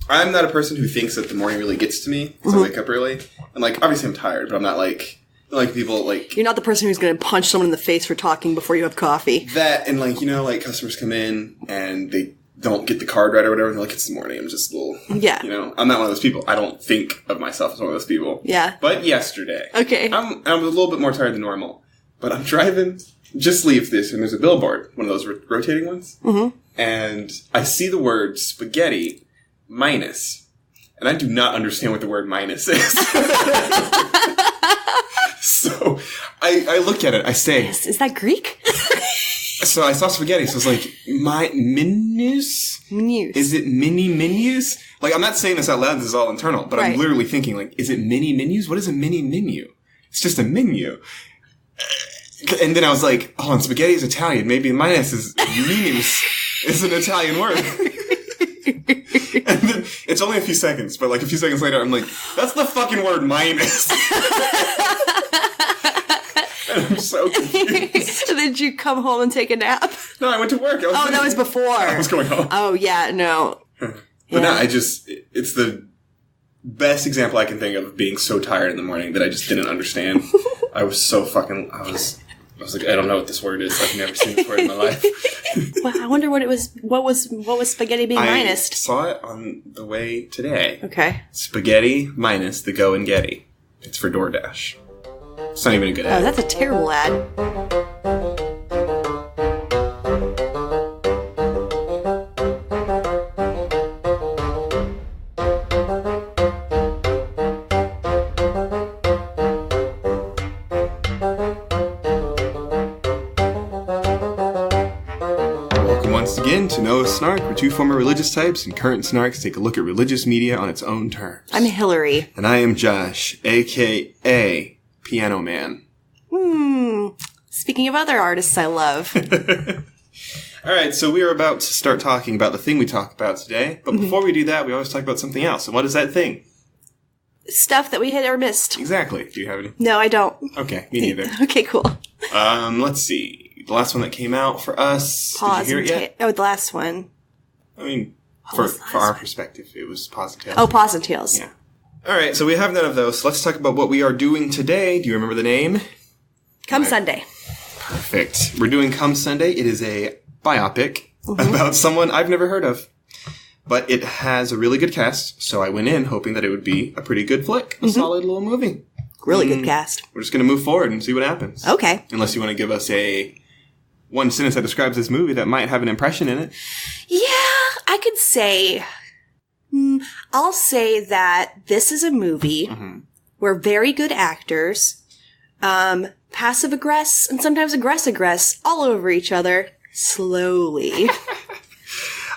I'm not a person who thinks that the morning really gets to me because I wake up early. And, like, obviously I'm tired, but I'm not like people, like... You're not the person who's going to punch someone in the face for talking before you have coffee. That, and, like, you know, like, customers come in and they don't get the card right or whatever. They're like, it's the morning. I'm just a little... Yeah. You know, I'm not one of those people. I don't think of myself as one of those people. Yeah. But yesterday... Okay. I'm a little bit more tired than normal. But I'm driving... Just leave this, and there's a billboard, one of those rotating ones. Mm-hmm. And I see the word spaghetti minus. And I do not understand what the word minus is. So I look at it, I say... Is that Greek? So I saw spaghetti, so I was like, menus? Menus. Is it mini menus? Like, I'm not saying this out loud, this is all internal, but I'm literally thinking, like, is it mini menus? What is a mini menu? It's just a menu. And then I was like, oh, and spaghetti is Italian. Maybe minus is minus is an Italian word. And then it's only a few seconds, but like a few seconds later, I'm like, that's the fucking word minus. And I'm so confused. Did you come home and take a nap? No, I went to work. That was before. I was going home. Oh, yeah, no. But no, it's the best example I can think of being so tired in the morning that I just didn't understand. I was so fucking, I was like, I don't know what this word is. I've never seen this word in my life. Well, I wonder what it was. What was spaghetti being minus? I saw it on the way today. Okay. Spaghetti minus the Go and Getty. It's for DoorDash. It's not even a good ad. Oh, that's a terrible ad. Once again, to Noah's Snark, we're two former religious types, and current snarks take a look at religious media on its own terms. I'm Hillary. And I am Josh, a.k.a. Piano Man. Speaking of other artists I love. Alright, so we are about to start talking about the thing we talk about today, but before we do that, we always talk about something else. And what is that thing? Stuff that we hit or missed. Exactly. Do you have any? No, I don't. Okay, me neither. Okay, cool. Let's see. The last one that came out for us. Pause. Did you hear it yet? The last one. I mean, for our perspective, it was Paws and Tails. Oh, Paws and Tails. Yeah. Alright, so we have none of those. So let's talk about what we are doing today. Do you remember the name? Come Sunday. Perfect. We're doing Come Sunday. It is a biopic about someone I've never heard of. But it has a really good cast, so I went in hoping that it would be a pretty good flick. A solid little movie. Really good cast. We're just going to move forward and see what happens. Okay. Unless you want to give us one sentence that describes this movie that might have an impression in it. Yeah, I could say... I'll say that this is a movie where very good actors passive-aggress and sometimes aggress all over each other slowly.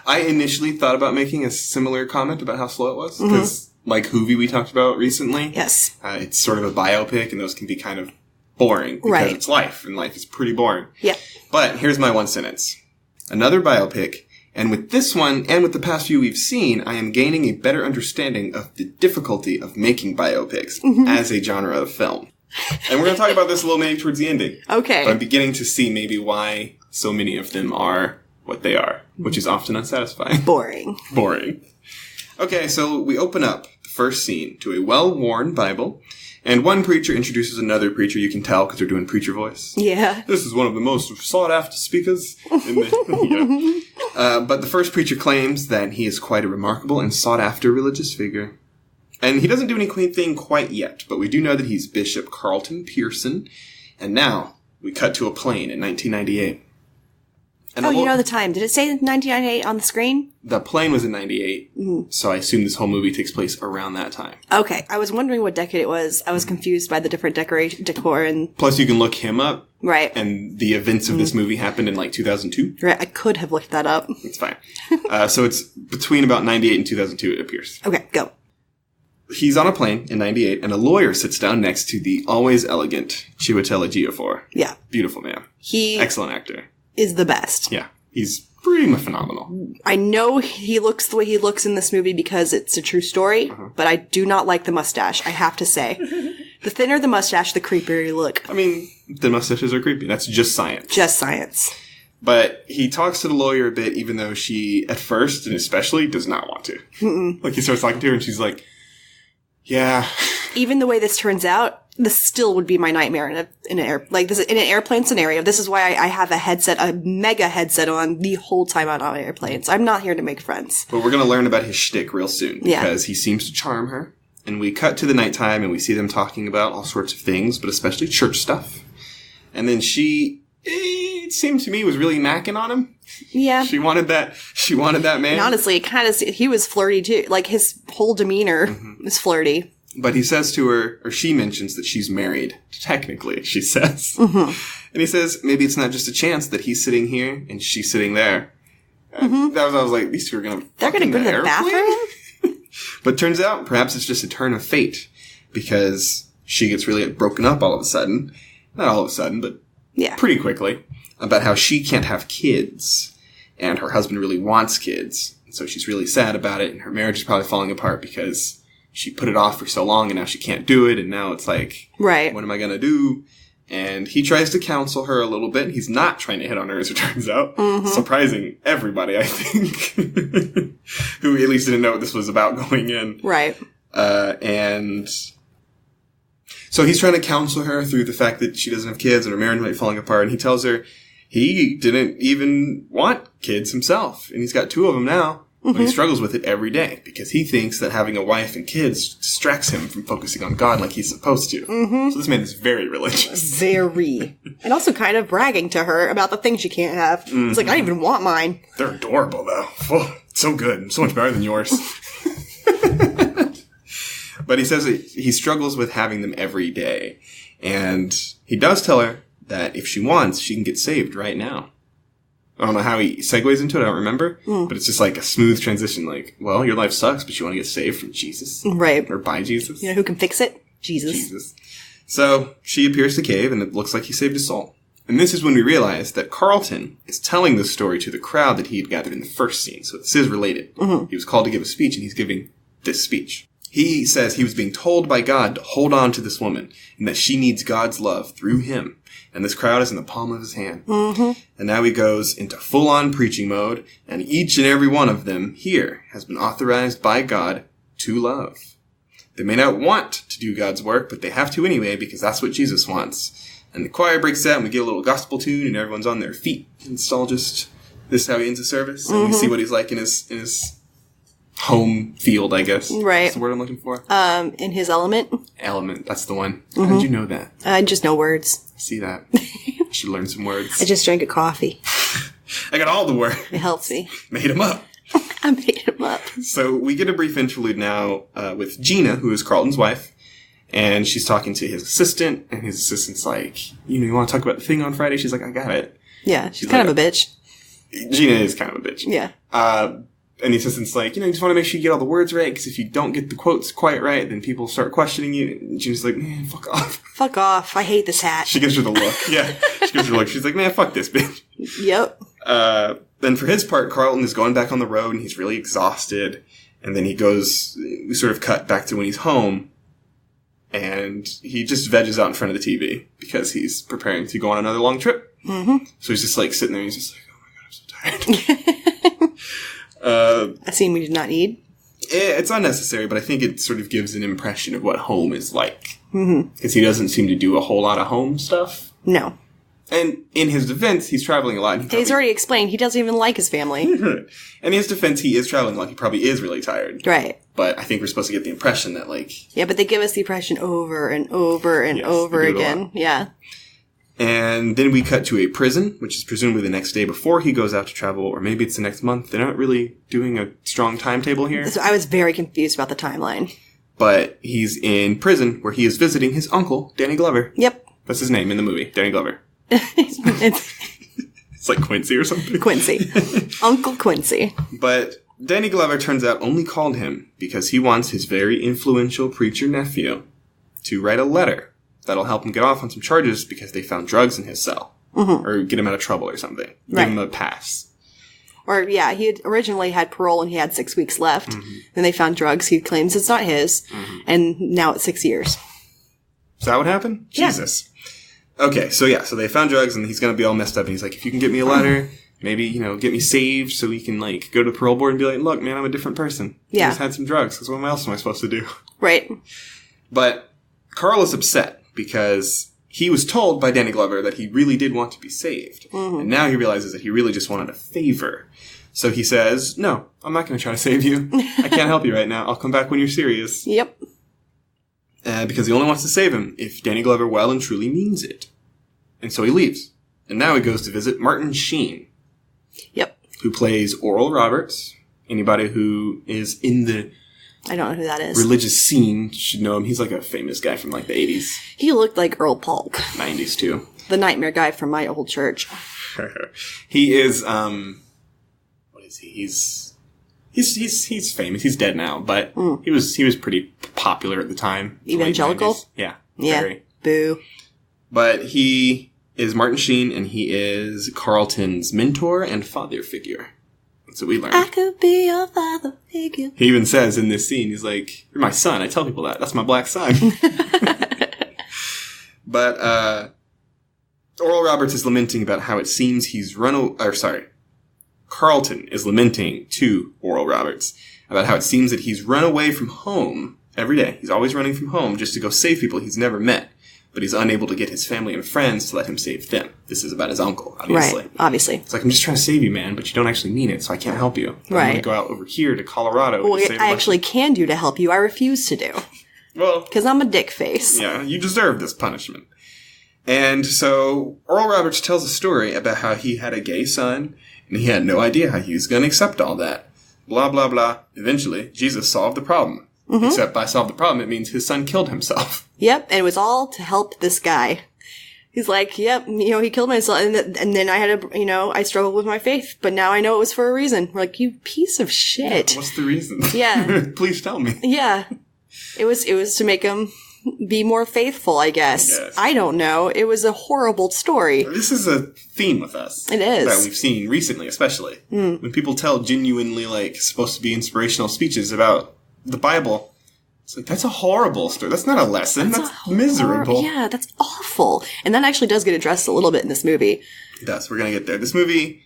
I initially thought about making a similar comment about how slow it was. Because, like Hoovie we talked about recently. Yes. It's sort of a biopic, and those can be kind of boring. Because it's life, and life is pretty boring. Yeah. But here's my one sentence. Another biopic, and with this one, and with the past few we've seen, I am gaining a better understanding of the difficulty of making biopics as a genre of film. And we're going to talk about this a little maybe towards the ending. Okay. But I'm beginning to see maybe why so many of them are what they are, which is often unsatisfying. Boring. Okay, so we open up the first scene to a well-worn Bible, and one preacher introduces another preacher. You can tell because they're doing preacher voice. Yeah. This is one of the most sought-after speakers. But the first preacher claims that he is quite a remarkable and sought-after religious figure. And he doesn't do anything quite yet, but we do know that he's Bishop Carlton Pearson. And now, we cut to a plane in 1998. And you know the time. Did it say 1998 on the screen? The plane was in 98, so I assume this whole movie takes place around that time. Okay, I was wondering what decade it was. I was confused by the different decor and... Plus, you can look him up. Right. And the events of this movie happened in, 2002. Right, I could have looked that up. It's fine. So it's between about 98 and 2002, it appears. Okay, go. He's on a plane in 98, and a lawyer sits down next to the always elegant Chiwetel Ejiofor. Yeah. Beautiful man. Excellent actor. Is the best. Yeah. He's pretty phenomenal. I know he looks the way he looks in this movie because it's a true story, but I do not like the mustache, I have to say. The thinner the mustache, the creepier you look. I mean, the mustaches are creepy. That's just science. Just science. But he talks to the lawyer a bit, even though she, at first, and especially, does not want to. Mm-mm. Like, he starts talking to her, and she's like, yeah. Even the way this turns out, this still would be my nightmare in an airplane scenario. This is why I have a mega headset on the whole time I'm on airplanes. I'm not here to make friends. But we're going to learn about his shtick real soon. Because he seems to charm her. And we cut to the nighttime, and we see them talking about all sorts of things, but especially church stuff. And then she... it seemed to me was really macking on him. Yeah. She wanted that man. And honestly, he was flirty too. Like, his whole demeanor was flirty. But he says to her, or she mentions that she's married. Technically, she says. Mm-hmm. And he says, maybe it's not just a chance that he's sitting here and she's sitting there. Mm-hmm. I was like, these two are going to They're going to go to the bathroom? But turns out, perhaps it's just a turn of fate. Because she gets really broken up all of a sudden. Not all of a sudden, but pretty quickly. About how she can't have kids. And her husband really wants kids. And so she's really sad about it. And her marriage is probably falling apart because she put it off for so long and now she can't do it. And now it's like, right. What am I going to do? And he tries to counsel her a little bit. He's not trying to hit on her, as it turns out. Mm-hmm. Surprising everybody, I think. Who at least didn't know what this was about going in. Right. And so he's trying to counsel her through the fact that she doesn't have kids and her marriage might be falling apart. And he tells her he didn't even want kids himself. And he's got 2 of them now. Mm-hmm. But he struggles with it every day because he thinks that having a wife and kids distracts him from focusing on God like he's supposed to. Mm-hmm. So this man is very religious. Very. And also kind of bragging to her about the things she can't have. Mm-hmm. It's like, I don't even want mine. They're adorable, though. Oh, so good. So much better than yours. But he says that he struggles with having them every day. And he does tell her that if she wants, she can get saved right now. I don't know how he segues into it. I don't remember. But it's just like a smooth transition. Like, well, your life sucks, but you want to get saved from Jesus. Right. Or by Jesus. You know who can fix it? Jesus. So she appears to cave, and it looks like he saved his soul. And this is when we realize that Carlton is telling this story to the crowd that he had gathered in the first scene. So this is related. Mm-hmm. He was called to give a speech, and he's giving this speech. He says he was being told by God to hold on to this woman, and that she needs God's love through him. And this crowd is in the palm of his hand. Mm-hmm. And now he goes into full-on preaching mode, and each and every one of them here has been authorized by God to love. They may not want to do God's work, but they have to anyway, because that's what Jesus wants. And the choir breaks out, and we get a little gospel tune, and everyone's on their feet. And it's all just, this is how he ends the service. And we see what he's like in his home field, I guess. Right. That's the word I'm looking for. In his element. Element, that's the one. Mm-hmm. How did you know that? I just know words. I see that. I should learn some words. I just drank a coffee. I got all the words. It helps me. Made them up. I made them up. So we get a brief interlude now with Gina, who is Carlton's wife. And she's talking to his assistant. And his assistant's like, you want to talk about the thing on Friday? She's like, I got it. Yeah, she's kind of a bitch. Gina is kind of a bitch. Yeah. And the assistant's like, you just want to make sure you get all the words right, because if you don't get the quotes quite right, then people start questioning you. And Gina's like, man, fuck off. Fuck off. I hate this hat. She gives her the look. Yeah. She gives her the look. She's like, man, fuck this bitch. Yep. Then for his part, Carlton is going back on the road, and he's really exhausted. And then we sort of cut back to when he's home, and he just veges out in front of the TV, because he's preparing to go on another long trip. Mm-hmm. So he's just like sitting there, and he's just like, oh my God, I'm so tired. A scene we did not need. It's unnecessary, but I think it sort of gives an impression of what home is like. Because he doesn't seem to do a whole lot of home stuff. No. And in his defense, he's traveling a lot. And he's already explained he doesn't even like his family. And in his defense, he is traveling a lot. He probably is really tired. Right. But I think we're supposed to get the impression that, like... Yeah, but they give us the impression over and over and over again. Yeah. And then we cut to a prison, which is presumably the next day before he goes out to travel, or maybe it's the next month. They're not really doing a strong timetable here. So I was very confused about the timeline. But he's in prison where he is visiting his uncle, Danny Glover. Yep. That's his name in the movie, Danny Glover. It's like Quincy or something. Quincy. Uncle Quincy. But Danny Glover, turns out, only called him because he wants his very influential preacher nephew to write a letter that'll help him get off on some charges because they found drugs in his cell. Mm-hmm. Or get him out of trouble or something. Right. Give him a pass. Or, yeah, he had originally had parole and he had 6 weeks left. Mm-hmm. Then they found drugs. He claims it's not his. Mm-hmm. And now it's 6 years. Is that what happened? Yeah. Jesus. Okay, so they found drugs, and he's gonna be all messed up, and he's like, if you can get me a letter, maybe, get me saved so we can, like, go to the parole board and be like, look, man, I'm a different person. Yeah. I just had some drugs, because what else am I supposed to do? Right. But Carl is upset, because he was told by Danny Glover that he really did want to be saved. Mm-hmm. And now he realizes that he really just wanted a favor. So he says, no, I'm not going to try to save you. I can't help you right now. I'll come back when you're serious. Yep. Because he only wants to save him if Danny Glover well and truly means it. And so he leaves. And now he goes to visit Martin Sheen. Yep. Who plays Oral Roberts. Anybody who is in the I don't know who that is. religious scene should know him. He's like a famous guy from like the 80s. He looked like Earl Polk. 90s too. The nightmare guy from my old church. He is, what is he? He's famous. He's dead now, but he was pretty popular at the time. Evangelical? Yeah. Yeah. Very. Boo. But he is Martin Sheen, and he is Carlton's mentor and father figure. That's what we learned. I could be your father figure. He even says in this scene, he's like, you're my son. I tell people that. That's my black son. But, Oral Roberts is lamenting about how it seems he's Carlton is lamenting to Oral Roberts about how it seems that he's run away from home every day. He's always running from home just to go save people he's never met. But he's unable to get his family and friends to let him save them. This is about his uncle, obviously. Right, obviously. It's like, I'm just trying to save you, man, but you don't actually mean it, so I can't help you. I'm right. going to go out over here to Colorado. Well, I actually can do to help you. I refuse to do. Well. Because I'm a dick face. Yeah, you deserve this punishment. And so, Oral Roberts tells a story about how he had a gay son, and he had no idea how he was going to accept all that. Blah, blah, blah. Eventually, Jesus solved the problem. Mm-hmm. Except by solve the problem, it means his son killed himself. Yep, and it was all to help this guy. He's like, yep, he killed myself, and then I had I struggled with my faith, but now I know it was for a reason. We're like, you piece of shit. Yeah, what's the reason? Yeah. Please tell me. Yeah. It was to make him be more faithful, I guess. Yes. I don't know. It was a horrible story. This is a theme with us. It is. That we've seen recently, especially. When people tell genuinely, supposed to be inspirational speeches about the Bible, it's like, that's a horrible story. That's not a lesson. That's miserable. Yeah, that's awful. And that actually does get addressed a little bit in this movie. It does. We're going to get there. This movie,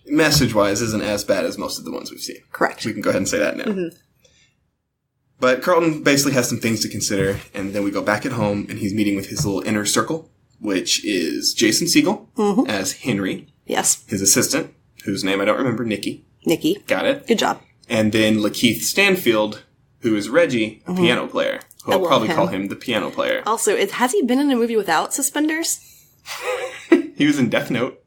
message-wise, isn't as bad as most of the ones we've seen. Correct. We can go ahead and say that now. Mm-hmm. But Carlton basically has some things to consider, and then we go back at home, and he's meeting with his little inner circle, which is Jason Segel as Henry. Yes. His assistant, whose name I don't remember, Nikki. Got it. Good job. And then Lakeith Stanfield, who is Reggie, a piano player. I'll probably call him the piano player. Also, has he been in a movie without suspenders? He was in Death Note.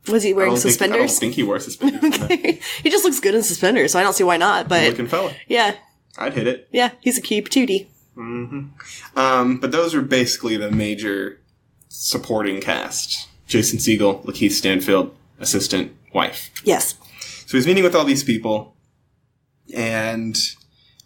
Was he wearing suspenders? I don't think he wore suspenders. Okay. He just looks good in suspenders, so I don't see why not. But Good-looking fella. Yeah. I'd hit it. Yeah, he's a cute patootie. Mm-hmm. But those are basically the major supporting cast. Jason Segel, Lakeith Stanfield, assistant, wife. Yes. So he's meeting with all these people, and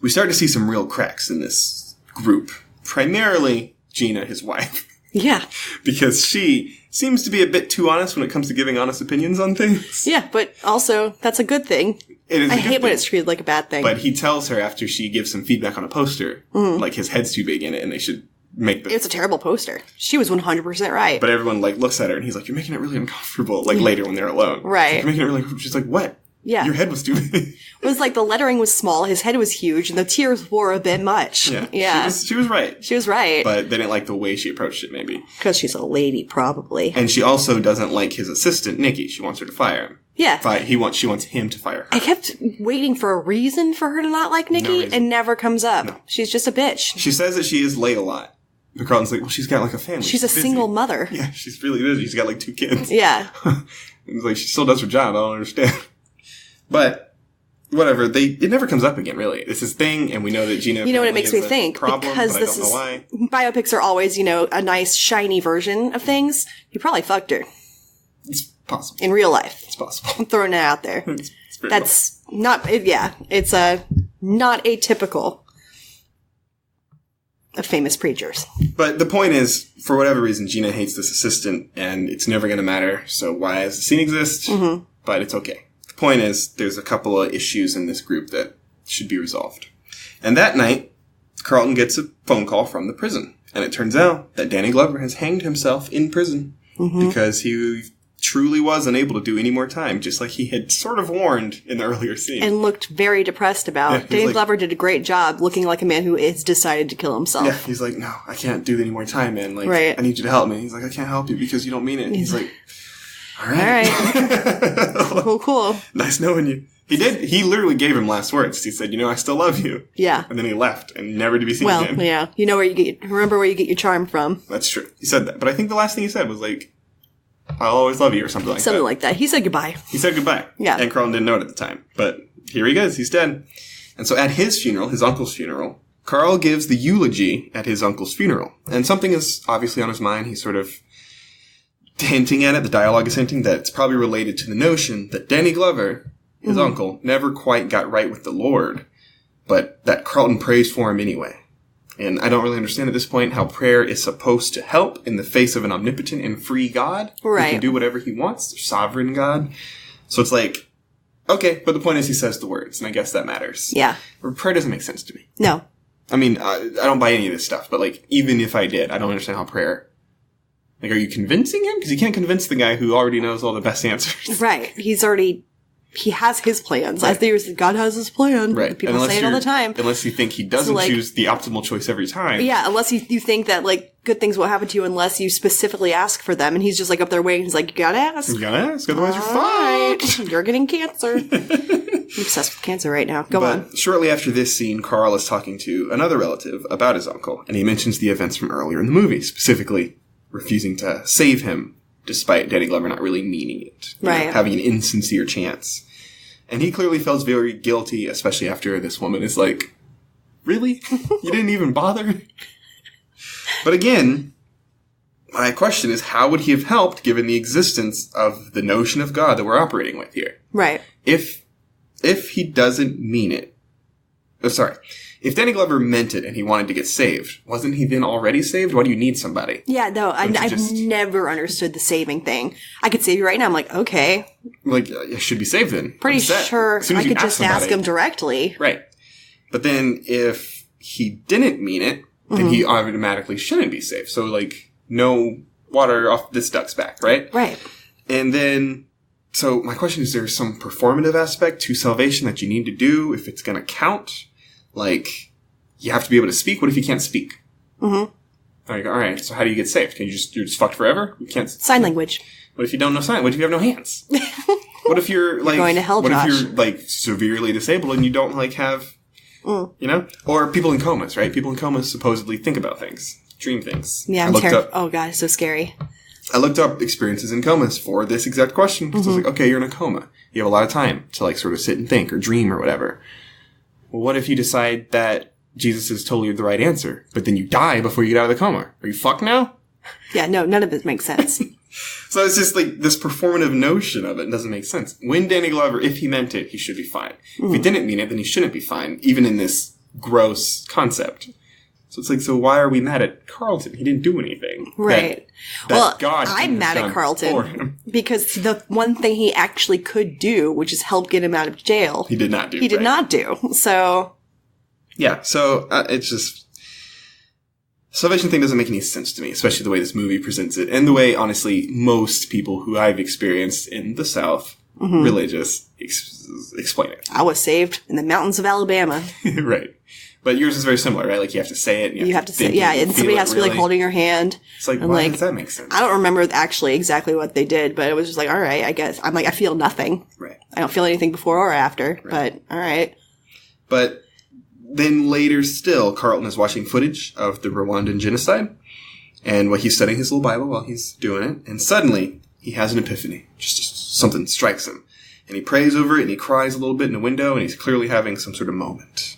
we start to see some real cracks in this group. Primarily Gina, his wife. Yeah. Because she seems to be a bit too honest when it comes to giving honest opinions on things. Yeah, but also, that's a good thing. It is. I hate when it's treated like a bad thing. But he tells her after she gives some feedback on a poster, like his head's too big in it and they should make the... It's a terrible poster. She was 100% right. But everyone looks at her and he's like, you're making it really uncomfortable, later when they're alone. Right. You're making it really... She's like, what? Yeah. Your head was too big. It was like the lettering was small, his head was huge, and the tears were a bit much. Yeah. She was right. She was right. But they didn't like the way she approached it, maybe. Because she's a lady, probably. And she also doesn't like his assistant, Nikki. She wants her to fire him. Yeah. She wants him to fire her. I kept waiting for a reason for her to not like Nikki, and never comes up. No. She's just a bitch. She says that she is late a lot. But Carlton's like, well, she's got a family. She's a busy. single mother. Yeah, she's really busy. She's got 2 kids. Yeah. It's like, she still does her job. I don't understand. But... whatever, it never comes up again, really. It's his thing, and we know that Gina... You know what it makes me think? Problem, because this is... why. Biopics are always, a nice, shiny version of things. He probably fucked her. It's possible. In real life. It's possible. I'm throwing it out there. That's not... it's not atypical of famous preachers. But the point is, for whatever reason, Gina hates this assistant, and it's never going to matter, so why does the scene exist? Mm-hmm. But it's okay. The point is, there's a couple of issues in this group that should be resolved. And that night, Carlton gets a phone call from the prison. And it turns out that Danny Glover has hanged himself in prison because he truly was unable to do any more time, just like he had sort of warned in the earlier scene. And looked very depressed about. Yeah, Danny Glover did a great job looking like a man who has decided to kill himself. Yeah, he's like, no, I can't do any more time, man. Like, right. I need you to help me. He's like, I can't help you because you don't mean it. He's like, all right. Cool. Nice knowing you. He did. He literally gave him last words. He said, I still love you. Yeah. And then he left and never to be seen again. Well, yeah. You know remember where you get your charm from. That's true. He said that. But I think the last thing he said was like, I'll always love you or something like that. Something like that. He said goodbye. He said goodbye. Yeah. And Carlton didn't know it at the time. But here he goes. He's dead. And so at his funeral, his uncle's funeral, Carl gives the eulogy at his uncle's funeral. And something is obviously on his mind. He's sort of hinting at it. The dialogue is hinting that it's probably related to the notion that Danny Glover, his uncle, never quite got right with the Lord, but that Carlton prays for him anyway. And I don't really understand at this point how prayer is supposed to help in the face of an omnipotent and free God who can do whatever he wants, the sovereign God. So it's like, okay, but the point is he says the words, and I guess that matters. Yeah. Prayer doesn't make sense to me. No. I mean, I don't buy any of this stuff, but like, even if I did, I don't understand how prayer... Like, are you convincing him? Because you can't convince the guy who already knows all the best answers. Right. He has his plans. Right. God has his plan. Right. People say it all the time. Unless you think he doesn't choose the optimal choice every time. Yeah, unless you think that, like, good things will happen to you unless you specifically ask for them. And he's just, like, up there waiting. He's like, you gotta ask. You gotta ask, otherwise you're fucked. You're getting cancer. I'm obsessed with cancer right now. Go on. Shortly after this scene, Carl is talking to another relative about his uncle. And he mentions the events from earlier in the movie, specifically refusing to save him, despite Danny Glover not really meaning it. Having an insincere chance. And he clearly feels very guilty, especially after this woman is like, really? You didn't even bother? But again, my question is, how would he have helped given the existence of the notion of God that we're operating with here? Right. If he doesn't mean it. Oh, sorry. If Danny Glover meant it and he wanted to get saved, wasn't he then already saved? Why do you need somebody? Yeah, no, I've never understood the saving thing. I could save you right now. I'm like, okay. Like, I should be saved then. Pretty sure I could just ask him directly. Right. But then if he didn't mean it, then he automatically shouldn't be saved. So, like, no water off this duck's back, right? Right. And then, so my question is there some performative aspect to salvation that you need to do if it's going to count? Like, you have to be able to speak. What if you can't speak? All right, so how do you get saved? You're just fucked forever? You can't... Sign language. What if you don't know sign? What if you have no hands? What if you're, like... going to hell, What Josh. if you're, like, severely disabled and you don't, like, have... You know? Or people in comas, right? People in comas supposedly think about things. Dream things. Yeah, I'm terrified. Oh, God, it's so scary. I looked up experiences in comas for this exact question. So I was like, okay, you're in a coma. You have a lot of time to, like, sort of sit and think or dream or whatever. Well, what if you decide that Jesus is totally the right answer, but then you die before you get out of the coma? Are you fucked now? Yeah, no, none of it makes sense. So it's just like this performative notion of it doesn't make sense. When Danny Glover, if he meant it, he should be fine. If he didn't mean it, then he shouldn't be fine, even in this gross concept. So it's like, so why are we mad at Carlton? He didn't do anything. Right. Well, God I'm mad at Carlton because the one thing he actually could do, which is help get him out of jail, he did not do. He did not do. So. Yeah. So it's just, salvation thing doesn't make any sense to me, especially the way this movie presents it and the way, honestly, most people who I've experienced in the South, religious, explain it. I was saved in the mountains of Alabama. Right. But yours is very similar, right? Like, you have to say it. And you have to say it. Yeah, and somebody has to be, like, holding your hand. It's like, why does that make sense? I don't remember actually exactly what they did, but it was just like, all right, I guess. I'm like, I feel nothing. Right. I don't feel anything before or after, but all right. But then later still, Carlton is watching footage of the Rwandan genocide. And he's studying his little Bible while he's doing it. And suddenly, he has an epiphany. Just something strikes him. And he prays over it, and he cries a little bit in the window, and he's clearly having some sort of moment.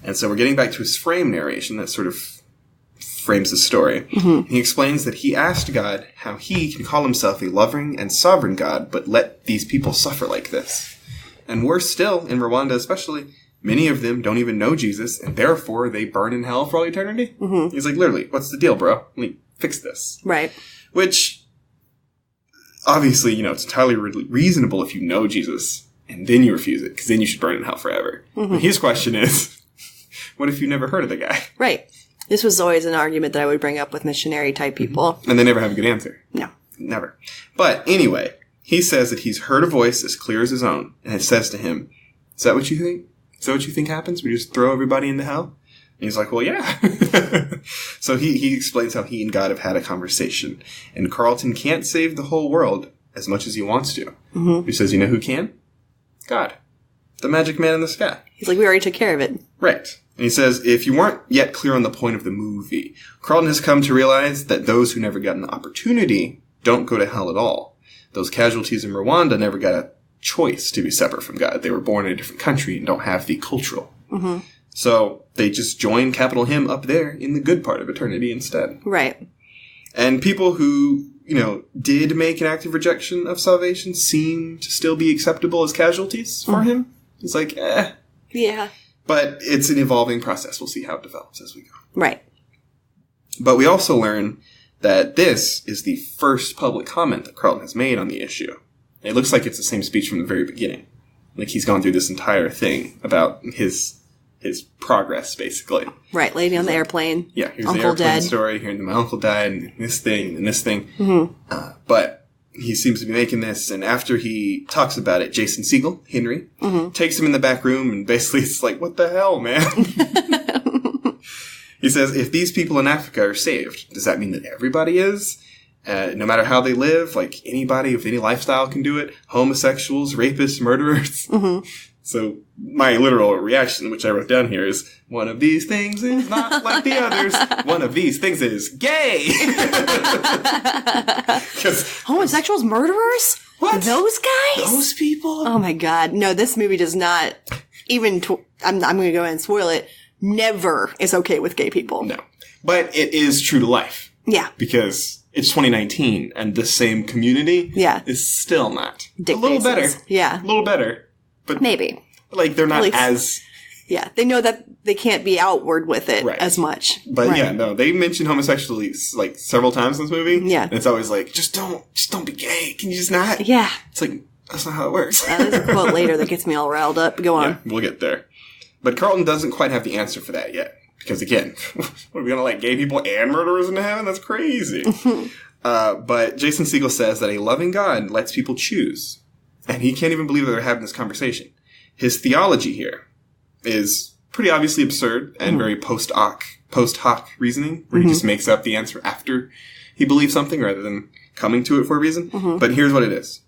And so we're getting back to his frame narration that sort of frames the story. He explains that he asked God how he can call himself a loving and sovereign God, but let these people suffer like this. And worse still, in Rwanda especially, many of them don't even know Jesus, and therefore they burn in hell for all eternity. He's like, literally, what's the deal, bro? Let me fix this. Right. Which, obviously, it's entirely reasonable if you know Jesus, and then you refuse it, because then you should burn in hell forever. But his question is, what if you never heard of the guy? Right. This was always an argument that I would bring up with missionary-type people. And they never have a good answer. No. Never. But anyway, he says that he's heard a voice as clear as his own, and it says to him, is that what you think? Is that what you think happens? We just throw everybody into hell? And he's like, well, yeah. So he explains how he and God have had a conversation. And Carlton can't save the whole world as much as he wants to. Mm-hmm. He says, you know who can? God. The magic man in the sky. He's like, we already took care of it. Right. And he says, if you weren't yet clear on the point of the movie, Carlton has come to realize that those who never got an opportunity don't go to hell at all. Those casualties in Rwanda never got a choice to be separate from God. They were born in a different country and don't have the cultural. Mm-hmm. So they just join capital Him up there in the good part of eternity instead. Right. And people who, did make an active rejection of salvation seem to still be acceptable as casualties for Him. It's like, Yeah. But it's an evolving process. We'll see how it develops as we go. Right. But we also learn that this is the first public comment that Carlton has made on the issue. It looks like it's the same speech from the very beginning. Like he's gone through this entire thing about his progress, basically. Right, lady on the airplane. Yeah, here's uncle the airplane dead. story. Here, my uncle died, and this thing, and this thing. Mm-hmm. But he seems to be making this, and after he talks about it, Jason Segel, Henry, takes him in the back room, and basically it's like, what the hell, man? He says, if these people in Africa are saved, does that mean that everybody is? No matter how they live, like anybody with any lifestyle can do it. Homosexuals, rapists, murderers. Mm-hmm. So my literal reaction, which I wrote down here, is one of these things is not like the others. One of these things is gay. Homosexuals, murderers? What? Those guys? Those people? Oh my God. No, this movie does not even, I'm going to go ahead and spoil it. Never is okay with gay people. No. But it is true to life. Yeah. Because it's 2019 and the same community is still not. Dick a little faces. better. Yeah. A little better. But maybe. Like they're not as... Yeah. They know that they can't be outward with it as much. But yeah, no, they mention homosexuality like several times in this movie. Yeah. And it's always like, just don't be gay. Can you just not? Yeah. It's like, that's not how it works. There's a quote later that gets me all riled up. Go on. Yeah, we'll get there. But Carlton doesn't quite have the answer for that yet. Because again, what, are we going to let gay people and murderers into heaven? That's crazy. But Jason Segel says that a loving God lets people choose. And he can't even believe that they're having this conversation. His theology here is pretty obviously absurd and very post hoc reasoning, where he just makes up the answer after he believes something rather than coming to it for a reason. But here's what it is.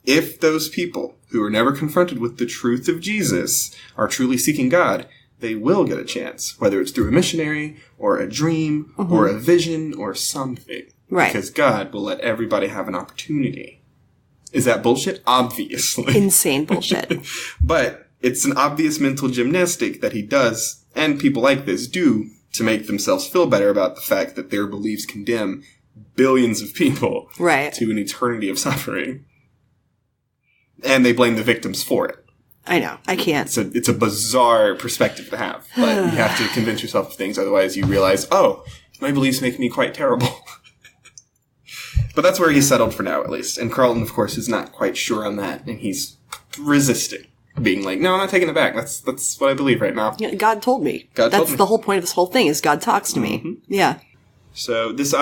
If those people who are never confronted with the truth of Jesus are truly seeking God, they will get a chance, whether it's through a missionary or a dream or a vision or something. Right. Because God will let everybody have an opportunity. Is that bullshit? Obviously. Insane bullshit. But it's an obvious mental gymnastic that he does, and people like this do, to make themselves feel better about the fact that their beliefs condemn billions of people to an eternity of suffering. And they blame the victims for it. I know. I can't. It's a bizarre perspective to have. But you have to convince yourself of things, otherwise you realize, oh, my beliefs make me quite terrible. But that's where he's settled for now, at least. And Carlton, of course, is not quite sure on that, and he's resisting. Being like, no, I'm not taking it back. That's what I believe right now. Yeah, God told me. That's the whole point of this whole thing, is God talks to me. Yeah. So this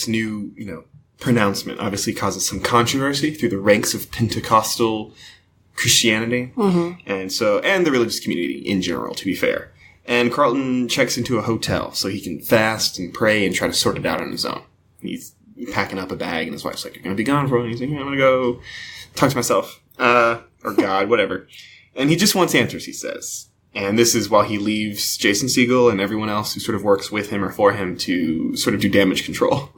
new, pronouncement obviously causes some controversy through the ranks of Pentecostal Christianity. And the religious community in general, to be fair. And Carlton checks into a hotel so he can fast and pray and try to sort it out on his own. He's packing up a bag, and his wife's like, you're going to be gone for a while. He's like, yeah, I'm going to go talk to myself. Or God, whatever. And he just wants answers, he says. And this is while he leaves Jason Segel and everyone else who sort of works with him or for him to sort of do damage control.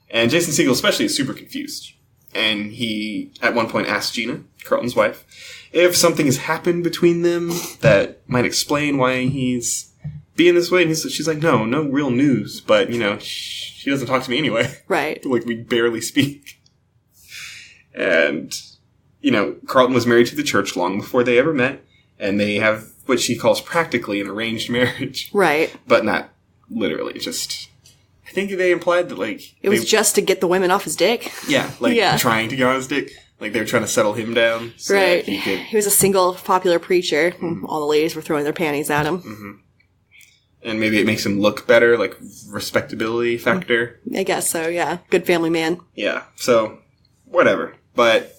And Jason Segel especially is super confused. And he, at one point, asks Gina, Carlton's wife, if something has happened between them that might explain why he's being this way. And she's like, no real news. But, she doesn't talk to me anyway. Right. Like, we barely speak. And... Carlton was married to the church long before they ever met, and they have what she calls practically an arranged marriage. Right. But not literally, just... I think they implied that, It was just to get the women off his dick. Yeah, trying to get on his dick. Like, they were trying to settle him down. So right. He was a single, popular preacher. All the ladies were throwing their panties at him. And maybe it makes him look better, like respectability factor. I guess so, yeah. Good family man. Yeah, so whatever. But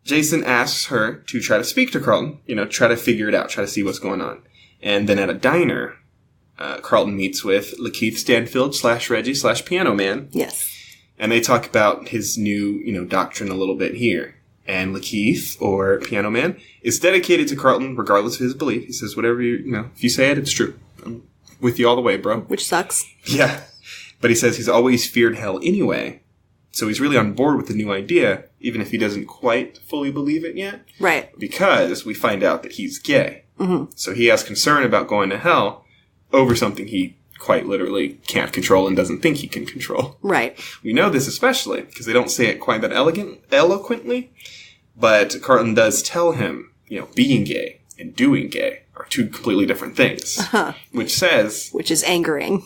Jason asks her to try to speak to Carlton, try to figure it out, try to see what's going on. And then at a diner, Carlton meets with Lakeith Stanfield / Reggie / Piano Man. Yes. And they talk about his new, doctrine a little bit here. And Lakeith, or Piano Man, is dedicated to Carlton regardless of his belief. He says, whatever if you say it, it's true. I'm with you all the way, bro. Which sucks. Yeah. But he says he's always feared hell anyway. So he's really on board with the new idea, even if he doesn't quite fully believe it yet. Right. Because we find out that he's gay. Mm-hmm. So he has concern about going to hell over something he quite literally can't control and doesn't think he can control. Right. We know this especially because they don't say it quite that eloquently, but Carlton does tell him, being gay and doing gay are two completely different things. Uh-huh. Which is angering.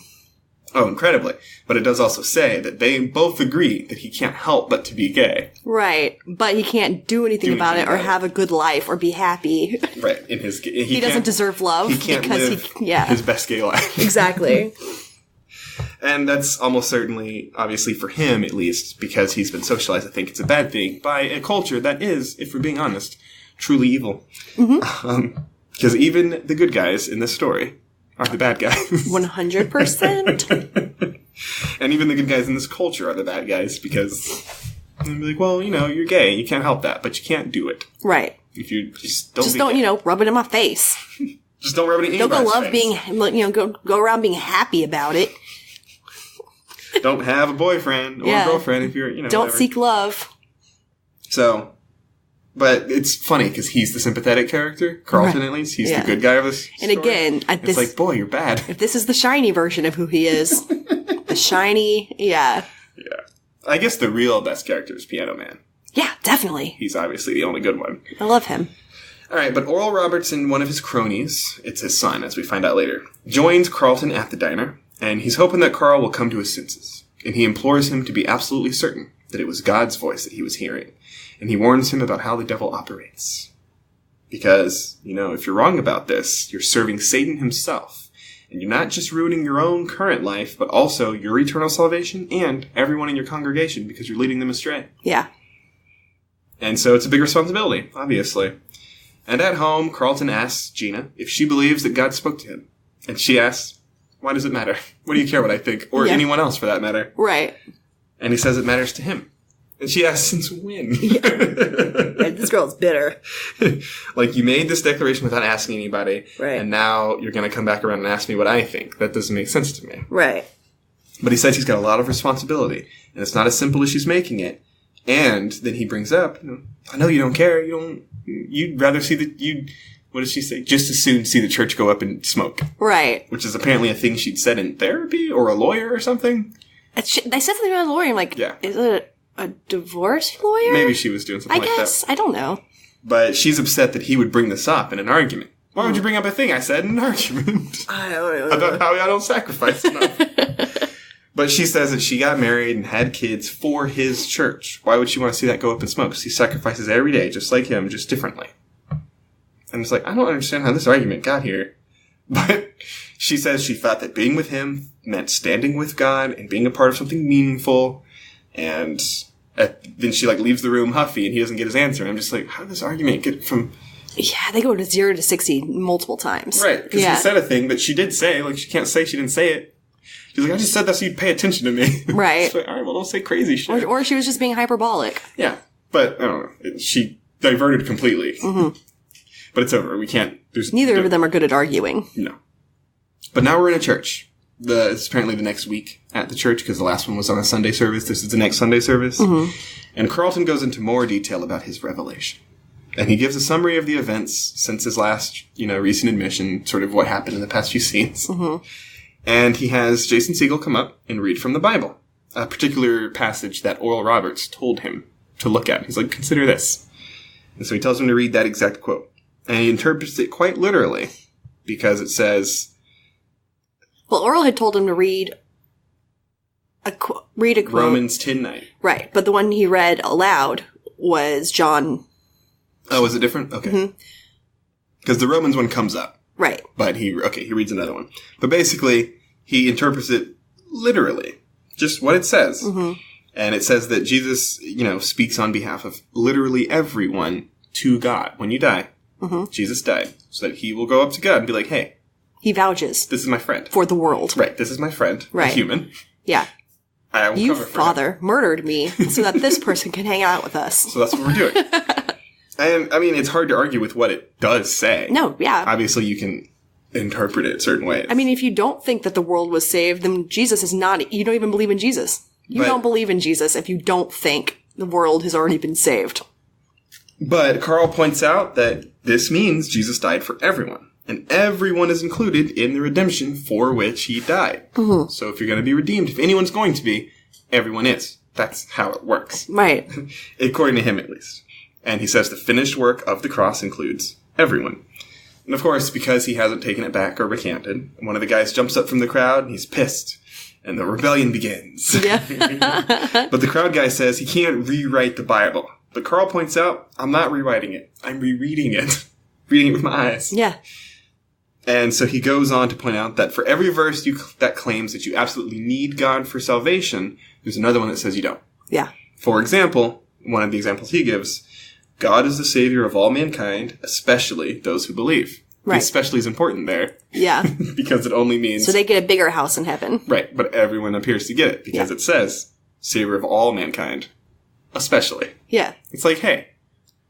Oh, incredibly. But it does also say that they both agree that he can't help but to be gay. Right. But he can't do anything about it or have a good life or be happy. Right. He doesn't deserve love. He can't live his best gay life. Exactly. And that's almost certainly, obviously for him at least, because he's been socialized, I think it's a bad thing by a culture that is, if we're being honest, truly evil. Mm-hmm. Because even the good guys in this story are the bad guys. 100%. And even the good guys in this culture are the bad guys because they'll be like, well, you're gay. You can't help that, but you can't do it. Right. If you just don't rub it in my face. Just don't rub it in anybody's face. Go around being happy about it. Don't have a boyfriend or a girlfriend if you're, Don't whatever. seek love. So, but it's funny because he's the sympathetic character, Carlton at least. He's the good guy of this story. And again, it's like, boy, you're bad. If this is the shiny version of who he is, the shiny, yeah. Yeah. I guess the real best character is Piano Man. Yeah, definitely. He's obviously the only good one. I love him. All right, but Oral Roberts and one of his cronies, it's his son, as we find out later, joins Carlton at the diner, and he's hoping that Carl will come to his senses. And he implores him to be absolutely certain that it was God's voice that he was hearing. And he warns him about how the devil operates. Because, if you're wrong about this, you're serving Satan himself. And you're not just ruining your own current life, but also your eternal salvation and everyone in your congregation because you're leading them astray. Yeah. And so it's a big responsibility, obviously. And at home, Carlton asks Gina if she believes that God spoke to him. And she asks, why does it matter? What do you care what I think? Or anyone else, for that matter. Right. And he says it matters to him. And she asks, since when? Yeah. This girl's bitter. Like, you made this declaration without asking anybody. Right. And now you're going to come back around and ask me what I think. That doesn't make sense to me. Right. But he says he's got a lot of responsibility. And it's not as simple as she's making it. And then he brings up, I know you don't care. You'd rather see what did she say? Just as soon see the church go up in smoke. Right. Which is apparently a thing she'd said in therapy or a lawyer or something. They said something about a lawyer. I'm like, is it a divorce lawyer? Maybe she was doing something like that. I guess. I don't know. But she's upset that he would bring this up in an argument. Why would you bring up a thing I said in an argument? I don't know. About how I don't sacrifice enough. But she says that she got married and had kids for his church. Why would she want to see that go up in smoke? Because he sacrifices every day, just like him, just differently. And it's like, I don't understand how this argument got here. But she says she thought that being with him meant standing with God and being a part of something meaningful. And then she leaves the room huffy and he doesn't get his answer. And I'm just like, how did this argument get from... Yeah, they go to 0 to 60 multiple times. Right, because he said a thing that she did say. She can't say she didn't say it. She's like, I just said that so you'd pay attention to me. Right. Like, all right, well, don't say crazy shit. Or she was just being hyperbolic. Yeah, but I don't know. She diverted completely. Mm-hmm. But it's over. We can't... Neither of them are good at arguing. No. But now we're in a church. It's apparently the next week at the church because the last one was on a Sunday service. This is the next Sunday service. Mm-hmm. And Carlton goes into more detail about his revelation. And he gives a summary of the events since his last, recent admission, sort of what happened in the past few scenes. Mm-hmm. And he has Jason Segel come up and read from the Bible, a particular passage that Oral Roberts told him to look at. He's like, consider this. And so he tells him to read that exact quote. And he interprets it quite literally because it says... Well, Oral had told him to read a quote. Romans 10:9. Right, but the one he read aloud was John... Oh, is it different? Okay. Because the Romans one comes up. Right. But he reads another one. But basically, he interprets it literally. Just what it says. Mm-hmm. And it says that Jesus, speaks on behalf of literally everyone to God. When you die, Jesus died. So that he will go up to God and be like, hey. He vouches. This is my friend. For the world. Right. This is my friend. Right. A human. Yeah. I will you, cover for Father, him. murdered me so that this person can hang out with us. So that's what we're doing. And, I mean, it's hard to argue with what it does say. No, yeah. Obviously, you can interpret it certain ways. I mean, if you don't think that the world was saved, then Jesus is not... You don't even believe in Jesus. You don't believe in Jesus if you don't think the world has already been saved. But Carl points out that this means Jesus died for everyone. And everyone is included in the redemption for which he died. Mm-hmm. So if you're going to be redeemed, if anyone's going to be, everyone is. That's how it works. Right. According to him, at least. And he says the finished work of the cross includes everyone. And of course, because he hasn't taken it back or recanted, one of the guys jumps up from the crowd and he's pissed. And the rebellion begins. Yeah. But the crowd guy says he can't rewrite the Bible. But Carl points out, I'm not rewriting it. I'm rereading it. Reading it with my eyes. Yeah. And so he goes on to point out that for every verse that claims that you absolutely need God for salvation, there's another one that says you don't. Yeah. For example, one of the examples he gives, God is the savior of all mankind, especially those who believe. Right. The especially is important there. Yeah. Because it only means... So they get a bigger house in heaven. Right, but everyone appears to get it because it says, savior of all mankind, especially. Yeah. It's like, hey,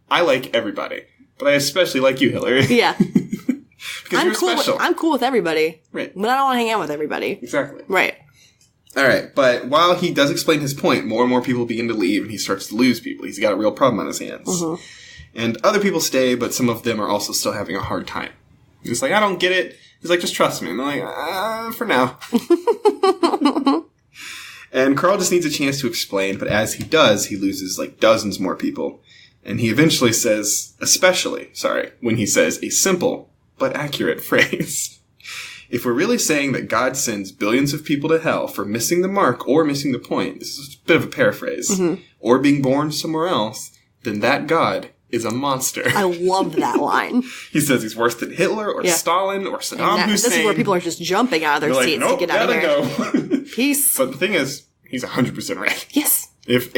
I like everybody, but I especially like you, Hillary. Yeah. Because you're special. I'm cool with everybody. Right. But I don't want to hang out with everybody. Exactly. Right. All right, but while he does explain his point, more and more people begin to leave, and he starts to lose people. He's got a real problem on his hands. Mm-hmm. And other people stay, but some of them are also still having a hard time. He's like, I don't get it. He's like, just trust me. And they're like, for now. And Carl just needs a chance to explain, but as he does, he loses like dozens more people. And he eventually says, when he says a simple but accurate phrase. If we're really saying that God sends billions of people to hell for missing the mark or missing the point, this is a bit of a paraphrase, or being born somewhere else, then that God is a monster. I love that line. He says he's worse than Hitler or Stalin or Saddam Hussein. This is where people are just jumping out of their seats to get out of here. Go. Peace. But the thing is, he's 100% right. Yes. If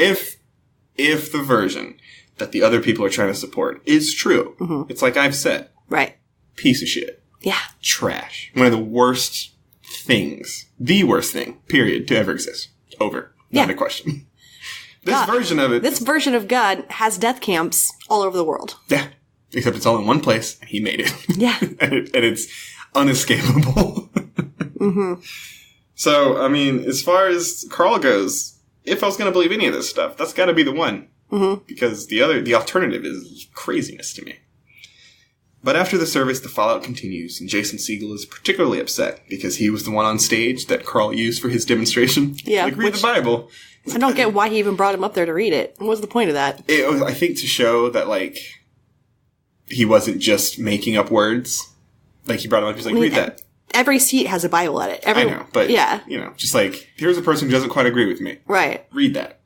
the version that the other people are trying to support is true, it's like I've said. Right. Piece of shit. Yeah. Trash. One of the worst things. The worst thing, period, to ever exist. Over. Not a question. This version of God has death camps all over the world. Yeah. Except it's all in one place, and he made it. Yeah. and it's unescapable. So, I mean, as far as Carl goes, if I was going to believe any of this stuff, that's got to be the one. Because the alternative is craziness to me. But after the service, the fallout continues, and Jason Segel is particularly upset because he was the one on stage that Carl used for his demonstration. Yeah. Like, read the Bible. I don't get why he even brought him up there to read it. What was the point of that? It was, I think, to show that, like, he wasn't just making up words. Like, he brought him up, he's like, read that. Every seat has a Bible at it. I know, but, just like, here's a person who doesn't quite agree with me. Right. Read that.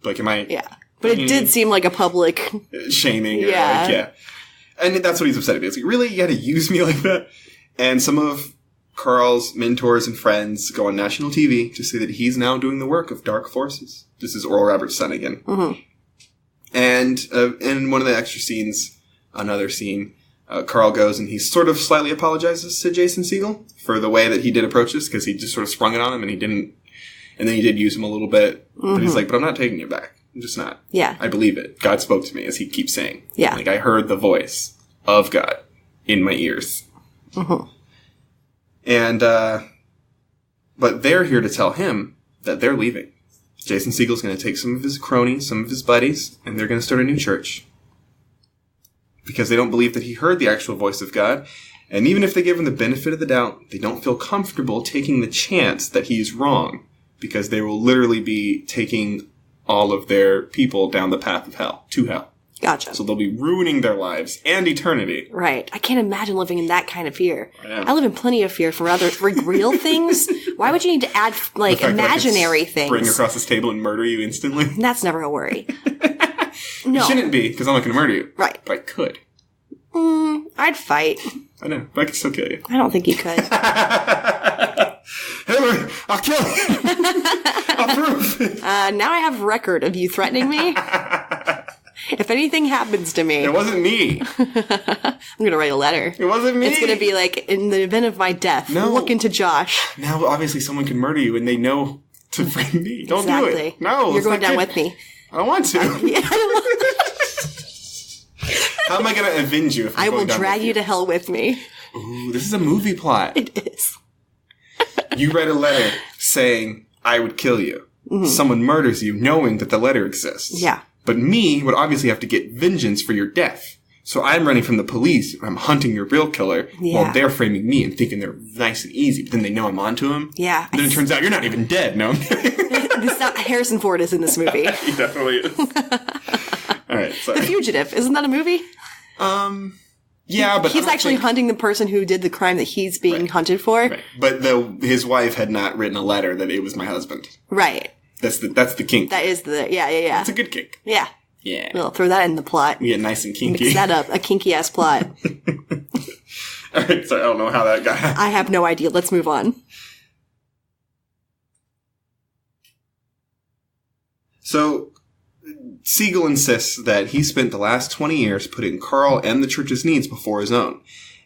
Like, am I... Yeah. But it did seem like a public... Shaming. Yeah. And that's what he's upset about. It's like, really? You had to use me like that? And some of Carl's mentors and friends go on national TV to say that he's now doing the work of dark forces. This is Oral Roberts' son again. And in one of the extra scenes, another scene, Carl goes and he sort of slightly apologizes to Jason Segel for the way that he did approach this, because he just sort of sprung it on him and he didn't, and then he did use him a little bit. But he's like, but I'm not taking it back. I'm just not. Yeah. I believe it. God spoke to me, as he keeps saying. Yeah. Like, I heard the voice of God in my ears. And, but they're here to tell him that they're leaving. Jason Segel's going to take some of his cronies, some of his buddies, and they're going to start a new church. Because they don't believe that he heard the actual voice of God. And even if they give him the benefit of the doubt, they don't feel comfortable taking the chance that he's wrong. Because they will literally be taking all of their people down the path of hell, to hell. Gotcha. So they'll be ruining their lives and eternity. Right. I can't imagine living in that kind of fear. Yeah. I live in plenty of fear for real things. Why would you need to add, like, imaginary things? Bring across this table and murder you instantly? That's never a worry. No. It shouldn't be, because I'm not going to murder you. Right. But I could. I'd fight. I know, but I can still kill you. I don't think you could. Hillary, I'll kill you. I'll prove. Now I have record of you threatening me. If anything happens to me... It wasn't me. I'm going to write a letter. It wasn't me. It's going to be like, in the event of my death, look into Josh. Now, obviously, someone can murder you and they know to frame me. Don't do it. No. You're going down with me. I don't want to. Yeah, I don't want How am I going to avenge you if I will drag you to hell with me. Ooh, this is a movie plot. It is. You write a letter saying, I would kill you. Mm-hmm. Someone murders you knowing that the letter exists. Yeah. But me would obviously have to get vengeance for your death. So I'm running from the police. I'm hunting your real killer while they're framing me and thinking they're nice and easy. But then they know I'm onto him. Yeah. And then it turns out you're not even dead. No. Harrison Ford is in this movie. He definitely is. All right. Sorry. The Fugitive. Isn't that a movie? Yeah, but he's actually hunting the person who did the crime that he's being hunted for. Right. But his wife had not written a letter that it was my husband. Right. That's the kink. That is yeah. That's a good kink. Yeah. Yeah. We'll throw that in the plot. We get nice and kinky. Mix that up. A kinky ass plot. All right. Sorry, I don't know how that got. I have no idea. Let's move on. So, Siegel insists that he spent the last 20 years putting Carl and the church's needs before his own.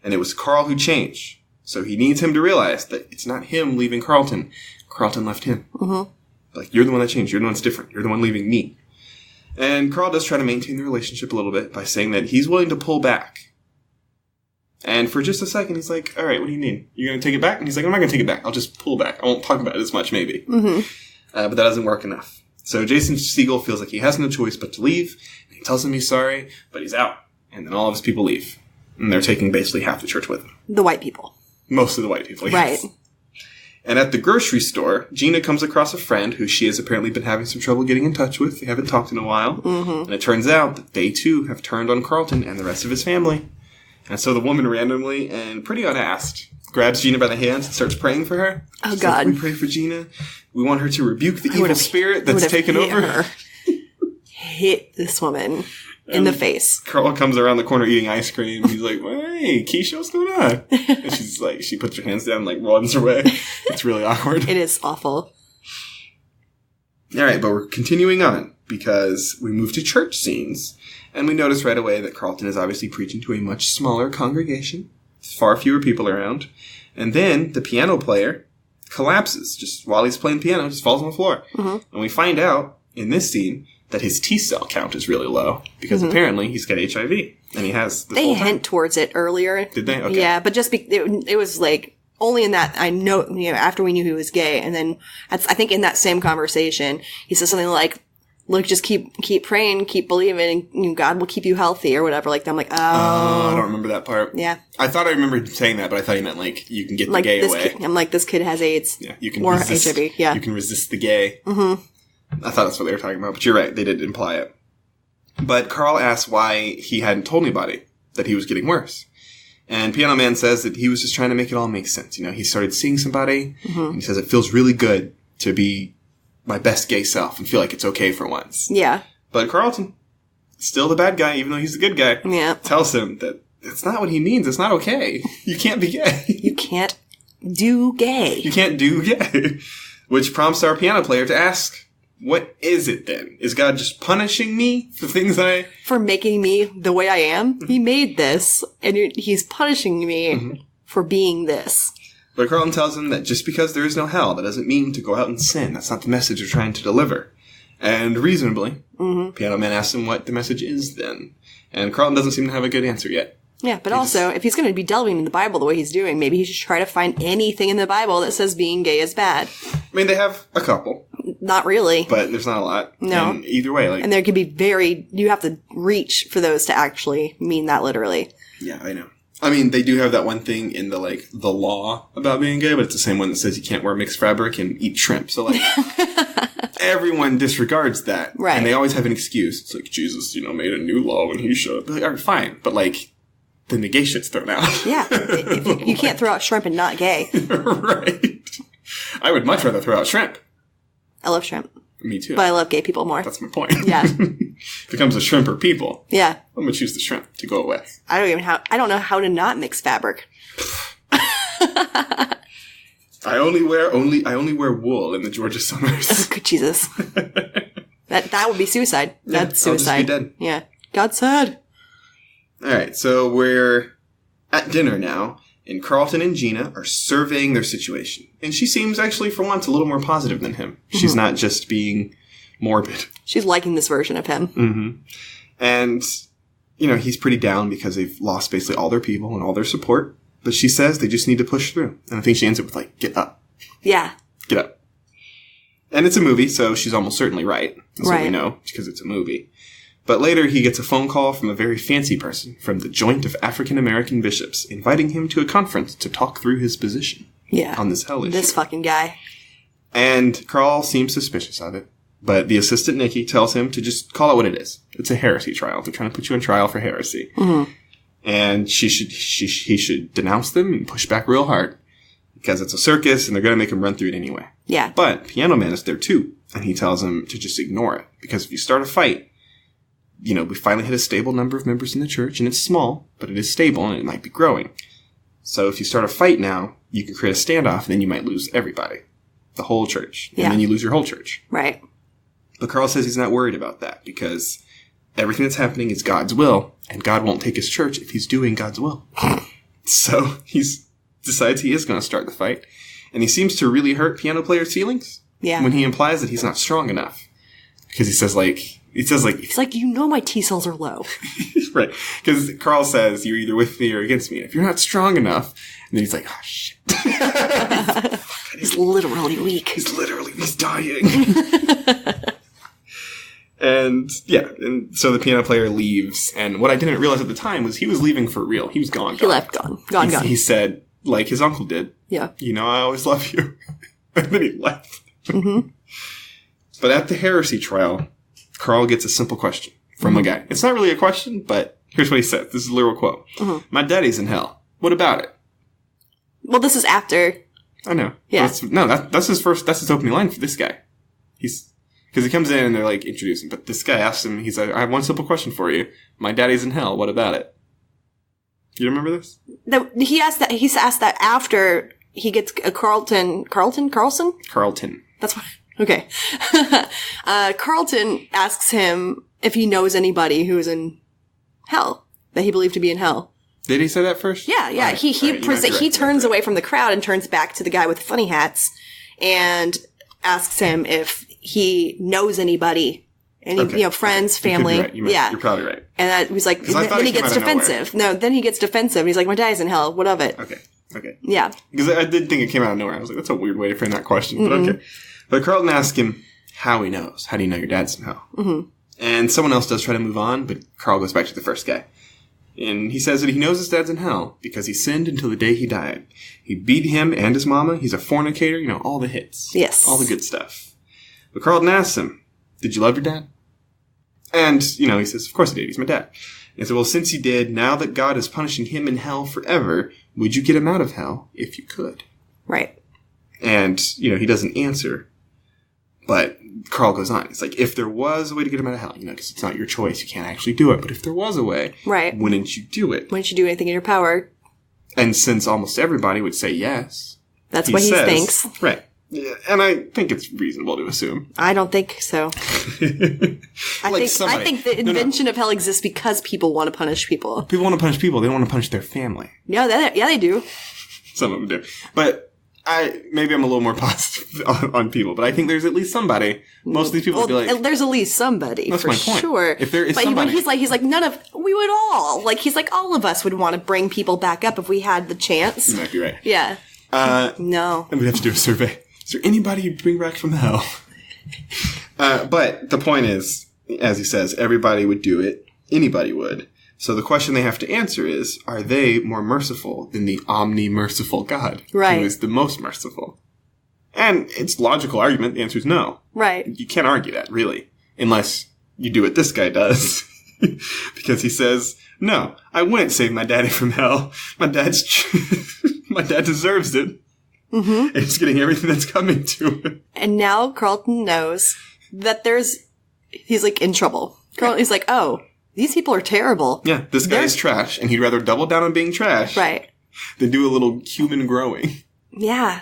And it was Carl who changed. So he needs him to realize that it's not him leaving Carlton. Carlton left him. Mm-hmm. Like, you're the one that changed. You're the one that's different. You're the one leaving me. And Carl does try to maintain the relationship a little bit by saying that he's willing to pull back. And for just a second, he's like, all right, what do you mean? You're going to take it back? And he's like, I'm not going to take it back. I'll just pull back. I won't talk about it as much, maybe. Mm-hmm. But that doesn't work enough. So Jason Siegel feels like he has no choice but to leave. He tells him he's sorry, but he's out. And then all of his people leave. And they're taking basically half the church with them. The white people. Most of the white people, yes. Right. And at the grocery store, Gina comes across a friend who she has apparently been having some trouble getting in touch with. They haven't talked in a while. Mm-hmm. And it turns out that they, too, have turned on Carlton and the rest of his family. And so the woman randomly and pretty unasked grabs Gina by the hands and starts praying for her. Oh, She's God. Like, we pray for Gina. We want her to rebuke the evil spirit that's taken over her. Hit this woman in the face. Carl comes around the corner eating ice cream. He's like, hey, Keisha, what's going on? And she's like, she puts her hands down and like runs away. It's really awkward. It is awful. All right, but we're continuing on because we move to church scenes. And we notice right away that Carlton is obviously preaching to a much smaller congregation. Far fewer people around. And then the piano player collapses just while he's playing piano, just falls on the floor. Mm-hmm. And we find out in this scene that his T-cell count is really low because apparently he's got HIV and he has this They hint towards it earlier. Did they? Okay. Yeah, but just it was like only in that I know, after we knew he was gay. And then I think in that same conversation, he says something like, look, just keep praying, keep believing, and God will keep you healthy or whatever. Like, I'm like, oh. I don't remember that part. Yeah. I thought I remembered saying that, but I thought he meant like, you can get like the gay this away. I'm like, this kid has AIDS. Yeah, you can or resist, HIV. Yeah. You can resist the gay. Mm-hmm. I thought that's what they were talking about, but you're right. They did imply it. But Carl asks why he hadn't told anybody that he was getting worse. And Piano Man says that he was just trying to make it all make sense. He started seeing somebody, and he says it feels really good to be my best gay self and feel like it's okay for once. Yeah. But Carlton, still the bad guy, even though he's the good guy, tells him that it's not what he means. It's not okay. You can't be gay. You can't do gay. You can't do gay. Which prompts our piano player to ask, what is it then? Is God just punishing me for things for making me the way I am? He made this, and he's punishing me for being this. But Carlton tells him that just because there is no hell, that doesn't mean to go out and sin. That's not the message they're trying to deliver. And reasonably, Piano Man asks him what the message is then. And Carlton doesn't seem to have a good answer yet. Yeah, but also, if he's going to be delving in the Bible the way he's doing, maybe he should try to find anything in the Bible that says being gay is bad. I mean, they have a couple. Not really. But there's not a lot. No. And either way, and there could be you have to reach for those to actually mean that literally. Yeah, I know. I mean, they do have that one thing in the law about being gay, but it's the same one that says you can't wear mixed fabric and eat shrimp. So, everyone disregards that. Right. And they always have an excuse. It's like, Jesus, made a new law when he showed up. Like, all right, fine. But, then the gay shit's thrown out. Yeah. You can't throw out shrimp and not gay. Right. I would much rather throw out shrimp. I love shrimp. Me too. But I love gay people more. That's my point. Yeah. If it comes to shrimp or people, yeah. I'm going to choose the shrimp to go away. I don't know how to not mix fabric. I only wear wool in the Georgia summers. Oh, good Jesus. That would be suicide. That's suicide. I'll just be dead. Yeah. God said. All right, so we're at dinner now, and Carlton and Gina are surveying their situation. And she seems actually, for once, a little more positive than him. Mm-hmm. She's not just being morbid. She's liking this version of him. Mm-hmm. And, he's pretty down because they've lost basically all their people and all their support. But she says they just need to push through. And I think she ends up with, get up. Yeah. Get up. And it's a movie, so she's almost certainly right. That's right. what we know, because it's a movie. But later, he gets a phone call from a very fancy person from the Joint of African American Bishops, inviting him to a conference to talk through his position on this hell issue. This fucking guy. And Carl seems suspicious of it. But the assistant, Nikki, tells him to just call it what it is. It's a heresy trial. They're trying to put you on trial for heresy. Mm-hmm. And he should denounce them and push back real hard. Because it's a circus, and they're going to make him run through it anyway. Yeah. But Piano Man is there, too. And he tells him to just ignore it. Because if you start a fight, we finally hit a stable number of members in the church, and it's small, but it is stable, and it might be growing. So if you start a fight now, you can create a standoff, and then you might lose everybody. The whole church. And then you lose your whole church. Right. But Carl says he's not worried about that, because everything that's happening is God's will, and God won't take his church if he's doing God's will. So he decides he is going to start the fight, and he seems to really hurt piano player's feelings. Yeah. When he implies that he's not strong enough. Because he says, it's like, my T cells are low. Right. Because Carl says, you're either with me or against me. And if you're not strong enough, and then he's like, oh, shit. He's literally weak. He's dying. And so the piano player leaves. And what I didn't realize at the time was he was leaving for real. He was gone. He left, gone. He said, like his uncle did. Yeah. I always love you. And then he left. Mm-hmm. But at the heresy trial, Carl gets a simple question from a guy. It's not really a question, but here's what he said. This is a literal quote. Mm-hmm. My daddy's in hell. What about it? Well, this is after. I know. Yeah. That's his opening line for this guy. Because he comes in and they're introducing, but this guy asks him, he's like, I have one simple question for you. My daddy's in hell. What about it? You remember this? He asked that after he gets a Carlton. That's what. Okay. Carlton asks him if he knows anybody who is in hell, that he believed to be in hell. Did he say that first? Yeah. Right. He turns away from the crowd and turns back to the guy with the funny hats and asks him if he knows anybody. Friends, family. Right. You're probably right. And that was like, then he gets defensive. No, then he gets defensive. He's like, my daddy's in hell. What of it? Okay. Yeah. Because I did think it came out of nowhere. I was like, that's a weird way to frame that question, but okay. But Carlton asks him how he knows. How do you know your dad's in hell? Mm-hmm. And someone else does try to move on, but Carl goes back to the first guy. And he says that he knows his dad's in hell because he sinned until the day he died. He beat him and his mama. He's a fornicator. All the hits. Yes. All the good stuff. But Carlton asks him, did you love your dad? And, he says, of course I did. He's my dad. And so, well, since he did, now that God is punishing him in hell forever, would you get him out of hell if you could? Right. And, he doesn't answer. But Carl goes on. It's like, if there was a way to get him out of hell, because it's not your choice. You can't actually do it. But if there was a way, right, wouldn't you do it? Wouldn't you do anything in your power? And since almost everybody would say yes. That's what he thinks. Right. Yeah, and I think it's reasonable to assume. I don't think so. I think the invention of hell exists because people want to punish people. People want to punish people. They don't want to punish their family. Yeah, they do. Some of them do. But maybe I'm a little more positive on people, but I think there's at least somebody. Most of these people would be like, there's at least somebody. That's for my point. Sure. If there is but somebody, when he's like, we would all. He's like, all of us would want to bring people back up if we had the chance. You might be right. Yeah. No. And we'd have to do a survey. Is there anybody you'd bring back from hell? But the point is, as he says, everybody would do it. Anybody would. So the question they have to answer is, are they more merciful than the omni-merciful God? Right. Who is the most merciful? And it's logical argument. The answer is no. Right. You can't argue that, really. Unless you do what this guy does. Because he says, no, I wouldn't save my daddy from hell. My dad deserves it. Mm-hmm. And he's getting everything that's coming to him. And now Carlton knows that he's like in trouble. He's like, oh, these people are terrible. Yeah, this guy is trash, and he'd rather double down on being trash. Right. Than do a little human growing. Yeah.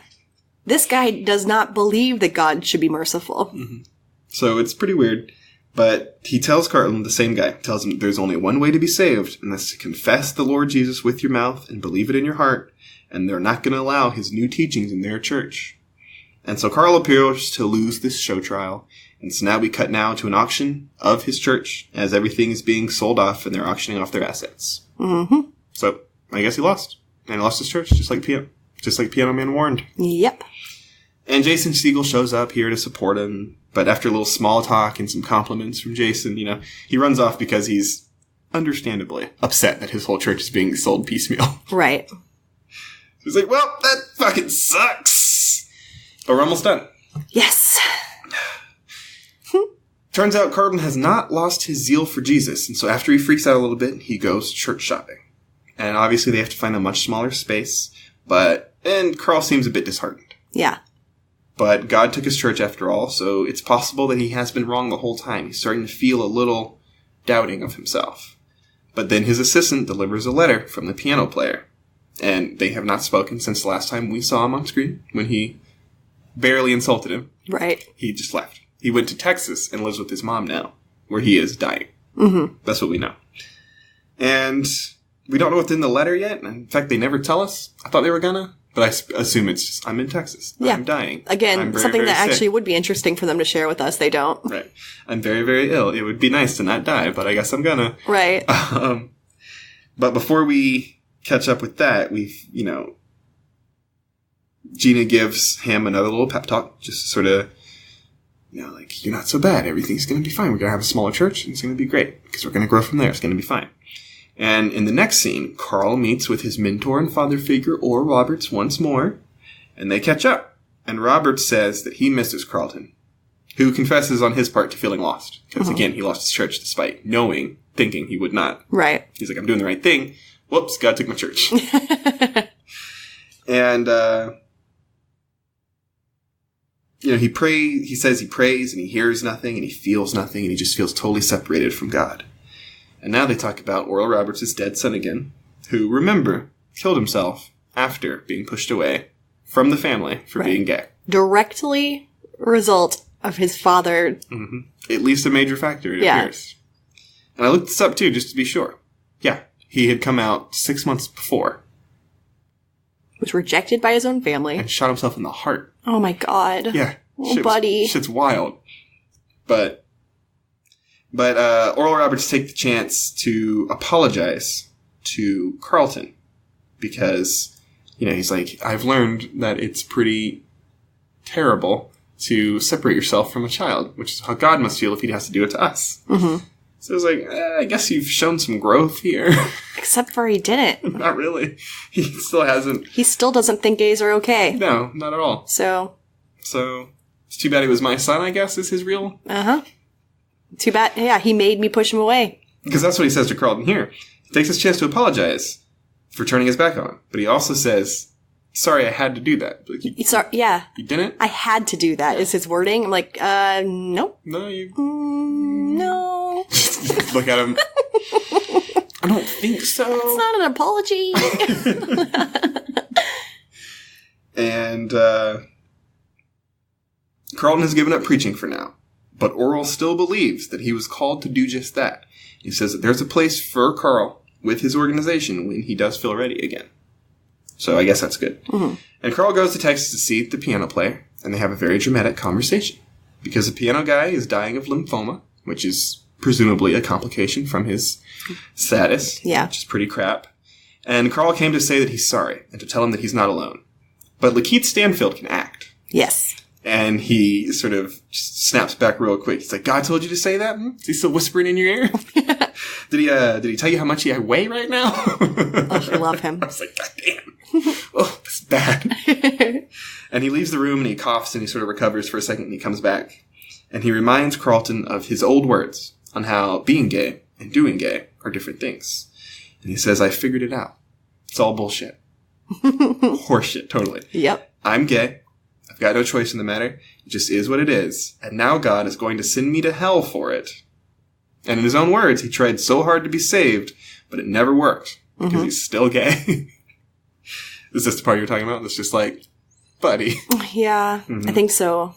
This guy does not believe that God should be merciful. Mm-hmm. So it's pretty weird. But he tells Carlton, the same guy, tells him there's only one way to be saved, and that's to confess the Lord Jesus with your mouth and believe it in your heart, and they're not going to allow his new teachings in their church. And so Carl appears to lose this show trial, and so now we cut now to an auction of his church, as everything is being sold off, and they're auctioning off their assets. Mm-hmm. So I guess he lost. And he lost his church, just like Piano Man warned. Yep. And Jason Segel shows up here to support him. But after a little small talk and some compliments from Jason, he runs off because he's understandably upset that his whole church is being sold piecemeal. Right. He's like, well, that fucking sucks. But we're almost done. Yes. Turns out Carlton has not lost his zeal for Jesus. And so after he freaks out a little bit, he goes church shopping. And obviously they have to find a much smaller space. And Carl seems a bit disheartened. Yeah. But God took his church after all, so it's possible that he has been wrong the whole time. He's starting to feel a little doubting of himself. But then his assistant delivers a letter from the piano player. And they have not spoken since the last time we saw him on screen, when he barely insulted him. Right. He just left. He went to Texas and lives with his mom now, where he is dying. Mm-hmm. That's what we know. And we don't know what's in the letter yet. In fact, they never tell us. I thought they were gonna. But I assume it's just, I'm in Texas. Yeah. I'm dying. Again, I'm very, something very that sick. actually would be interesting for them to share with us. They don't. Right. I'm very, very ill. It would be nice to not die, but I guess I'm gonna. Right. But before we catch up with that, Gina gives him another little pep talk, just to sort of, like, you're not so bad. Everything's going to be fine. We're going to have a smaller church, and it's going to be great, because we're going to grow from there. It's going to be fine. And in the next scene, Carl meets with his mentor and father figure, Oral Roberts, once more, and they catch up. And Roberts says that he misses Carlton, who confesses on his part to feeling lost. Because, again, he lost his church despite thinking he would not. Right. He's like, I'm doing the right thing. Whoops, God took my church. And, he says he prays and he hears nothing and he feels nothing and he just feels totally separated from God. And now they talk about Oral Roberts' dead son again, who, remember, killed himself after being pushed away from the family for being gay. Directly result of his father. Mm-hmm. At least a major factor, it appears. And I looked this up, too, just to be sure. Yeah, he had come out 6 months before. Was rejected by his own family. And shot himself in the heart. Oh, my God. Yeah. Oh, buddy. Shit's wild. But Oral Roberts take the chance to apologize to Carlton because, he's like, I've learned that it's pretty terrible to separate yourself from a child, which is how God must feel if he has to do it to us. Mm-hmm. So I was like, I guess you've shown some growth here. Except for he didn't. Not really. He still hasn't. He still doesn't think gays are okay. No, not at all. So it's too bad he was my son, I guess, is his real. Uh-huh. Too bad. Yeah, he made me push him away. Because that's what he says to Carlton here. He takes his chance to apologize for turning his back on him. But he also says, sorry, I had to do that. Like, sorry, yeah. You didn't? I had to do that, is his wording. I'm like, nope. No, you... no. Look at him. I don't think so. It's not an apology. And, Carlton has given up preaching for now. But Oral still believes that he was called to do just that. He says that there's a place for Carl with his organization when he does feel ready again. So I guess that's good. Mm-hmm. And Carl goes to Texas to see the piano player, and they have a very dramatic conversation. Because the piano guy is dying of lymphoma, which is presumably a complication from his status. Yeah. Which is pretty crap. And Carl came to say that he's sorry, and to tell him that he's not alone. But Lakeith Stanfield can act. Yes. And he sort of just snaps back real quick. He's like, God told you to say that? Is he still whispering in your ear? Did he tell you how much I weigh right now? Oh, I love him. I was like, God damn. Oh, this is bad. And he leaves the room and he coughs and he sort of recovers for a second and he comes back. And he reminds Carlton of his old words on how being gay and doing gay are different things. And he says, I figured it out. It's all bullshit. Horseshit, totally. Yep. I'm gay. I I've got no choice in the matter. It just is what it is. And now God is going to send me to hell for it. And in his own words, he tried so hard to be saved, but it never worked. Because he's still gay. Is this the part you're talking about? That's just like, buddy. Yeah, I think so.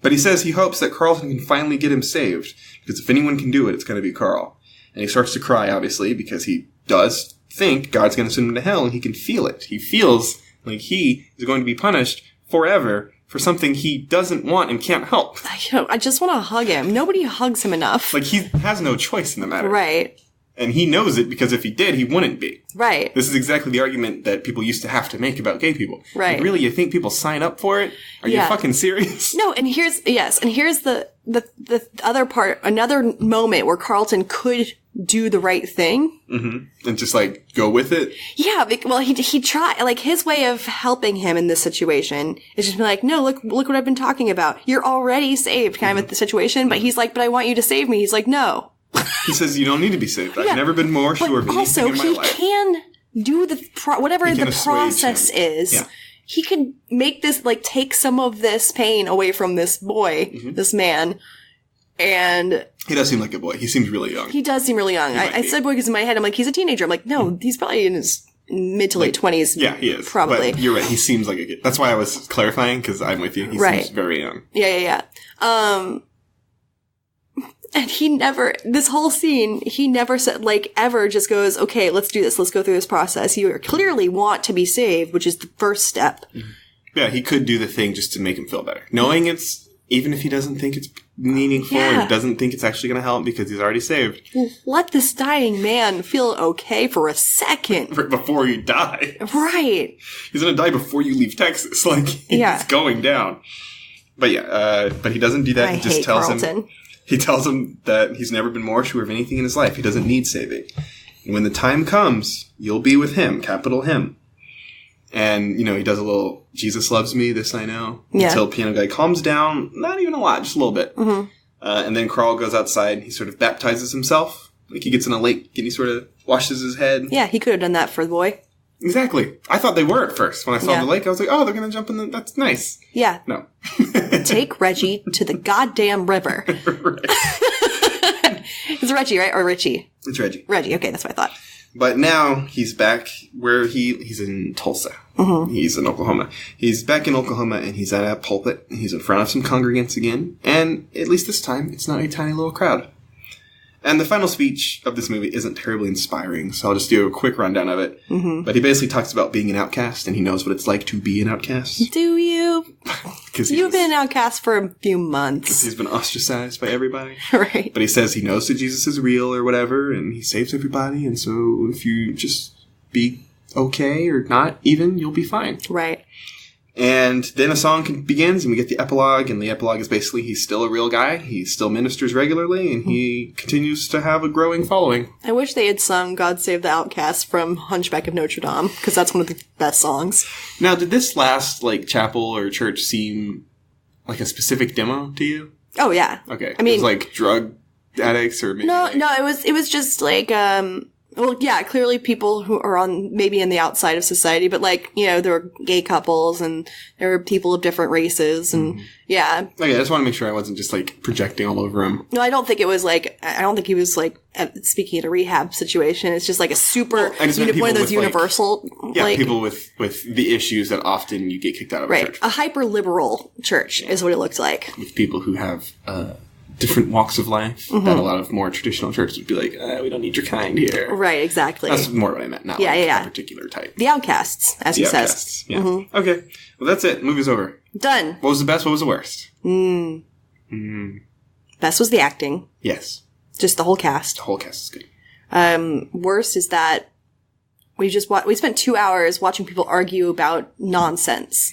But he says he hopes that Carlton can finally get him saved. Because if anyone can do it, it's going to be Carl. And he starts to cry, obviously, because he does think God's going to send him to hell, and he can feel it. He feels like he is going to be punished forever for something he doesn't want and can't help. I just want to hug him. Nobody hugs him enough. Like, he has no choice in the matter. Right. And he knows it because if he did, he wouldn't be. Right. This is exactly the argument that people used to have to make about gay people. Right. Like, really, you think people sign up for it? Are you fucking serious? No, and here's the other part, another moment where Carlton could do the right thing. Mm-hmm. And just, like, go with it? Yeah, well, he tried, like, his way of helping him in this situation is just be like, no, look what I've been talking about. You're already saved, kind of at the situation, but he's like, but I want you to save me. He's like, no. He says, you don't need to be saved. I've never been more sure of anything in my life. Also, he can do whatever the process is. Yeah. He could make this, like, take some of this pain away from this boy, this man, and... He does seem like a boy. He seems really young. He does seem really young. I said boy because in my head, I'm like, he's a teenager. I'm like, no, he's probably in his mid to late 20s. Yeah, he is. Probably. But you're right. He seems like a kid. That's why I was clarifying, because I'm with you. He seems very young. Yeah. And this whole scene, he never said, like, ever just goes, okay, let's do this. Let's go through this process. You clearly want to be saved, which is the first step. Yeah, he could do the thing just to make him feel better. Knowing even if he doesn't think it's meaningful and doesn't think it's actually going to help because he's already saved. Let this dying man feel okay for a second. Before you die. Right. He's going to die before you leave Texas. Like, it's going down. But but he doesn't do that. He just tells him. He tells him that he's never been more sure of anything in his life. He doesn't need saving. And when the time comes, you'll be with him, capital him. And, he does a little, Jesus loves me, this I know. Yeah. Until piano guy calms down, not even a lot, just a little bit. Mm-hmm. And then Carl goes outside and he sort of baptizes himself. Like he gets in a lake and he sort of washes his head. Yeah, he could have done that for the boy. Exactly. I thought they were at first. When I saw the lake, I was like, oh, they're going to jump in that's nice. Yeah. No. Take Reggie to the goddamn river. It's Reggie, right? Or Richie? It's Reggie. Reggie, okay, that's what I thought. But now he's back where he's in Tulsa. Mm-hmm. He's in Oklahoma. He's back in Oklahoma and he's at a pulpit. He's in front of some congregants again. And at least this time, it's not a tiny little crowd. And the final speech of this movie isn't terribly inspiring, so I'll just do a quick rundown of it. Mm-hmm. But he basically talks about being an outcast, and he knows what it's like to be an outcast. Do you? You've been an outcast for a few months. Because he's been ostracized by everybody. Right. But he says he knows that Jesus is real or whatever, and he saves everybody, and so if you just be okay or not even, you'll be fine. Right. And then a song begins, and we get the epilogue, and the epilogue is basically he's still a real guy, he still ministers regularly, and he continues to have a growing following. I wish they had sung God Save the Outcast from Hunchback of Notre Dame, because that's one of the best songs. Now, did this last, chapel or church seem like a specific demo to you? Oh, yeah. Okay. I mean... It was drug addicts or maybe... No, it was just well, yeah, clearly people who are maybe in the outside of society, but there were gay couples and there were people of different races and yeah. Okay, I just want to make sure I wasn't just projecting all over him. No, I don't think it was I don't think he was speaking at a rehab situation. It's just a super, one of those universal. People with the issues that often you get kicked out of a church. A hyper liberal church is what it looks like. With people who have, different walks of life that a lot of more traditional churches would be like, we don't need your kind here. Right, exactly. That's more what I meant, not a particular type. The outcasts, as he says. Yeah. Mm-hmm. Okay. Well, that's it. Movie's over. Done. What was the best? What was the worst? Best was the acting. Yes. Just the whole cast. The whole cast is good. Worst is that we spent 2 hours watching people argue about nonsense.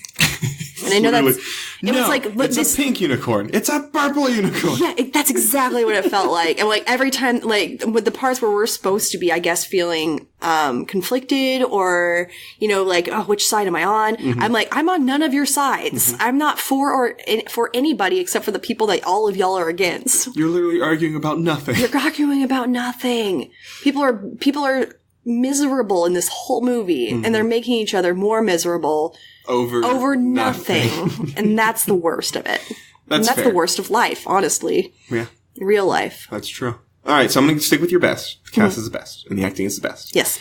And I know it's a pink unicorn. It's a purple unicorn. Yeah, that's exactly what it felt like. And every time, with the parts where we're supposed to be, I guess, feeling conflicted or, which side am I on? Mm-hmm. I'm on none of your sides. Mm-hmm. I'm not for anybody except for the people that all of y'all are against. You're literally arguing about nothing. You're arguing about nothing. People are miserable in this whole movie, and they're making each other more miserable over nothing. And that's the worst of it. That's the worst of life, honestly. Yeah. Real life. That's true. All right, so I'm going to stick with your best. The cast is the best, and the acting is the best. Yes.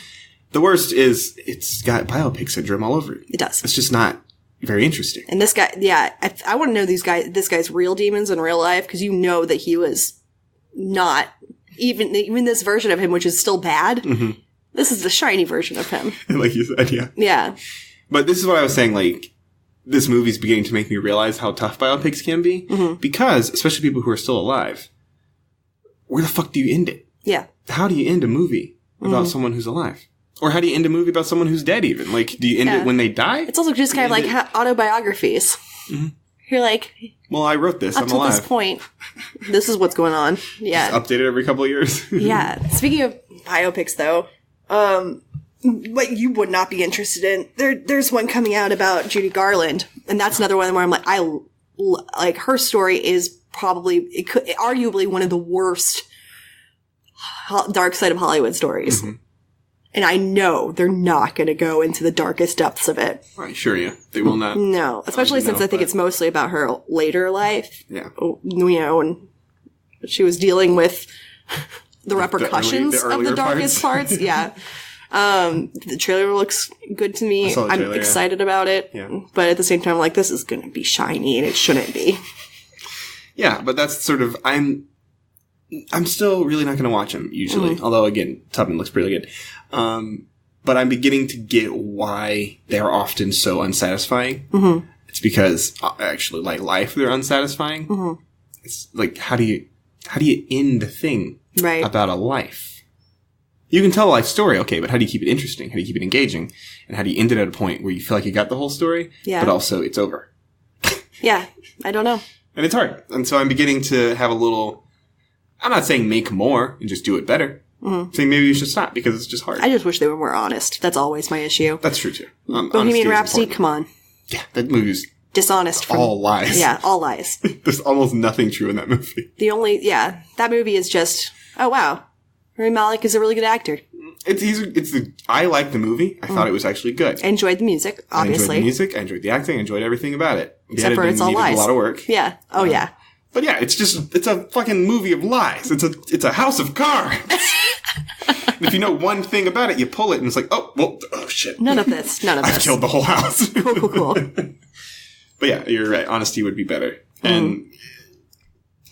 The worst is it's got biopic syndrome all over it. It does. It's just not very interesting. And this guy, yeah, I want to know this guy's real demons in real life, because you know that he was not even this version of him, which is still bad. Mm-hmm. This is the shiny version of him. Like you said, yeah. Yeah. But this is what I was saying, like, this movie's beginning to make me realize how tough biopics can be. Mm-hmm. Because, especially people who are still alive, where the fuck do you end it? Yeah. How do you end a movie about someone who's alive? Or how do you end a movie about someone who's dead even? Like, do you end it when they die? It's also just kind of like autobiographies. Mm-hmm. You're like... Well, I wrote this. I'm alive. Up to this point, this is what's going on. Yeah. Just update it every couple of years. Yeah. Speaking of biopics, though, what you would not be interested in, there's one coming out about Judy Garland, and that's another one where I'm like, her story is arguably one of the worst dark side of Hollywood stories. Mm-hmm. And I know they're not going to go into the darkest depths of it. I assure you, they will not. No, especially since I think it's mostly about her later life. Yeah. You know, and she was dealing with the repercussions of the darkest parts. Yeah. The trailer looks good to me. I'm excited about it. Yeah. But at the same time, like, this is going to be shiny and it shouldn't be. Yeah, but that's sort of, I'm still really not going to watch them, usually. Mm-hmm. Although, again, Tubman looks pretty good. But I'm beginning to get why they're often so unsatisfying. Mm-hmm. It's because, actually, like life, they're unsatisfying. Mm-hmm. It's like, how do you end a thing about a life? You can tell a life story, okay, but how do you keep it interesting? How do you keep it engaging? And how do you end it at a point where you feel like you got the whole story, but also it's over? Yeah, I don't know. And it's hard. And so I'm beginning to have a little... I'm not saying make more and just do it better. Mm-hmm. I'm saying maybe you should stop because it's just hard. I just wish they were more honest. That's always my issue. That's true, too. Bohemian Rhapsody, come on. Yeah, that movie's... dishonest. All lies. Yeah, all lies. There's almost nothing true in that movie. That movie is just, oh wow. Rami Malek is a really good actor. I liked the movie. I thought it was actually good. I enjoyed the music, obviously. I enjoyed the music. I enjoyed the acting. I enjoyed everything about it. Except for it's all lies. A lot of work. Yeah. Oh, yeah. But yeah, it's a fucking movie of lies. It's a house of cards. If you know one thing about it, you pull it and it's like, oh shit. None of this. I've killed the whole house. Cool. But yeah, you're right. Honesty would be better. And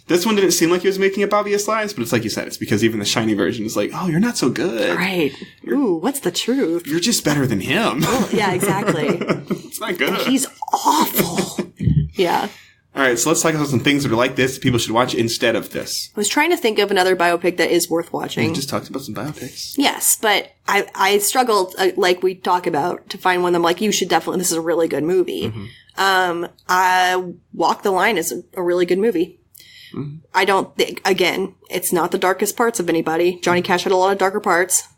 this one didn't seem like he was making up obvious lies, but it's like you said, it's because even the shiny version is like, oh, you're not so good. Right. Ooh, what's the truth? You're just better than him. Oh, yeah, exactly. It's not good. And he's awful. Yeah. All right, so let's talk about some things that are like this that people should watch instead of this. I was trying to think of another biopic that is worth watching. We just talked about some biopics. Yes, but I struggled, like we talk about, to find one that I'm like, you should definitely, this is a really good movie. Mm-hmm. Walk the Line is a really good movie. Mm-hmm. I don't think, again, it's not the darkest parts of anybody. Johnny Cash had a lot of darker parts.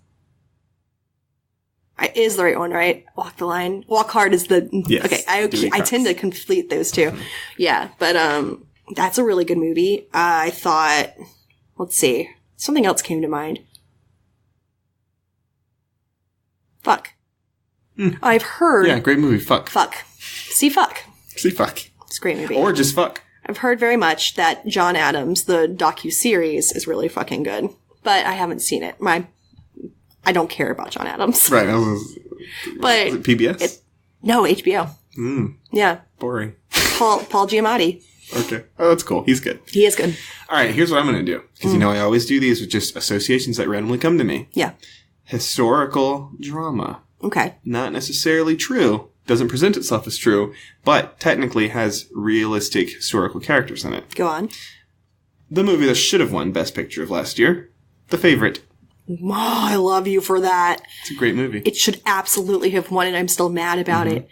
Is the right one, right? Walk the Line. Walk Hard is the... Yes, okay, I tend to conflate those two. Mm-hmm. Yeah, but that's a really good movie. I thought... Let's see. Something else came to mind. Fuck. I've heard... Yeah, great movie. Fuck. See Fuck. It's a great movie. Or just Fuck. I've heard very much that John Adams, the docu-series, is really fucking good. But I haven't seen it. I don't care about John Adams. Right. Was it PBS? No, HBO. Yeah. Boring. Paul Giamatti. Okay. Oh, that's cool. He's good. He is good. All right, here's what I'm going to do. Because I always do these with just associations that randomly come to me. Yeah. Historical drama. Okay. Not necessarily true. Doesn't present itself as true, but technically has realistic historical characters in it. Go on. The movie that should have won Best Picture of last year, The Favorite. Oh, I love you for that. It's a great movie. It should absolutely have won, and I'm still mad about it.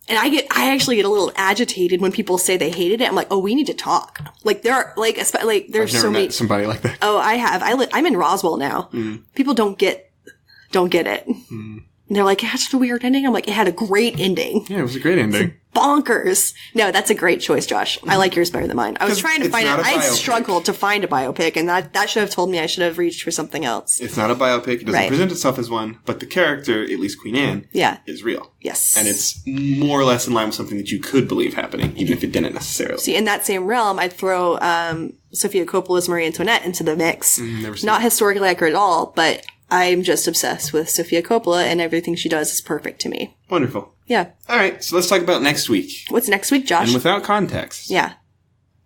And I actually get a little agitated when people say they hated it. I'm like, oh, we need to talk. Like there's I've never met somebody like that. Oh, I have. I'm in Roswell now. People don't get it. And they're like, it had such a weird ending. I'm like, it had a great ending. Yeah, it was a great ending. bonkers. No, that's a great choice, Josh. I like yours better than mine. I was trying to find out. I struggled to find a biopic, and that should have told me I should have reached for something else. It's not a biopic. It doesn't present itself as one, but the character, at least Queen Anne, is real. Yes. And it's more or less in line with something that you could believe happening, even if it didn't necessarily. See, in that same realm, I'd throw Sophia Coppola's Marie Antoinette into the mix. Not historically accurate at all, but I'm just obsessed with Sophia Coppola, and everything she does is perfect to me. Wonderful. Yeah. All right, so let's talk about next week. What's next week, Josh? And without context. Yeah.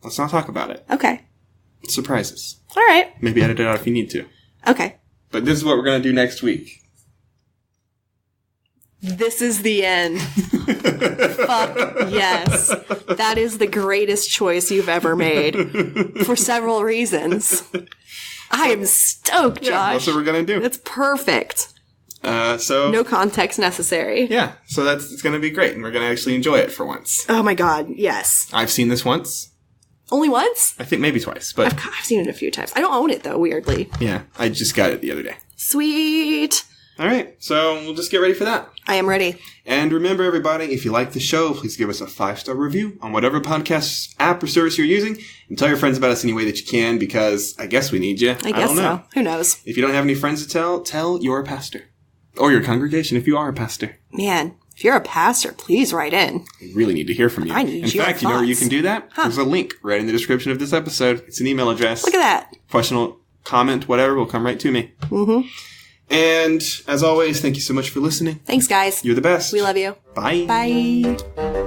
Let's not talk about it. Okay. Surprises. All right. Maybe edit it out if you need to. Okay. But this is what we're going to do next week. This is the end. Fuck yes. That is the greatest choice you've ever made. For several reasons. I am stoked, Josh. Yeah, that's what we're going to do. It's perfect. So no context necessary. Yeah, so it's going to be great, and we're going to actually enjoy it for once. Oh my god, yes. I've seen this once. Only once? I think maybe twice, but I've seen it a few times. I don't own it though, weirdly. Yeah, I just got it the other day. Sweet. All right, so we'll just get ready for that. I am ready. And remember, everybody, if you like the show, please give us a 5-star review on whatever podcast app or service you're using, and tell your friends about us any way that you can, because I guess we need you. I guess don't know. So. Who knows? If you don't have any friends to tell your pastor. Or your congregation if you are a pastor. Man, if you're a pastor, please write in. We really need to hear from you. I need In fact, you know where you can do that? Huh. There's a link right in the description of this episode. It's an email address. Look at that. Question, comment, whatever will come right to me. Mm-hmm. And as always, thank you so much for listening. Thanks, guys. You're the best. We love you. Bye. Bye.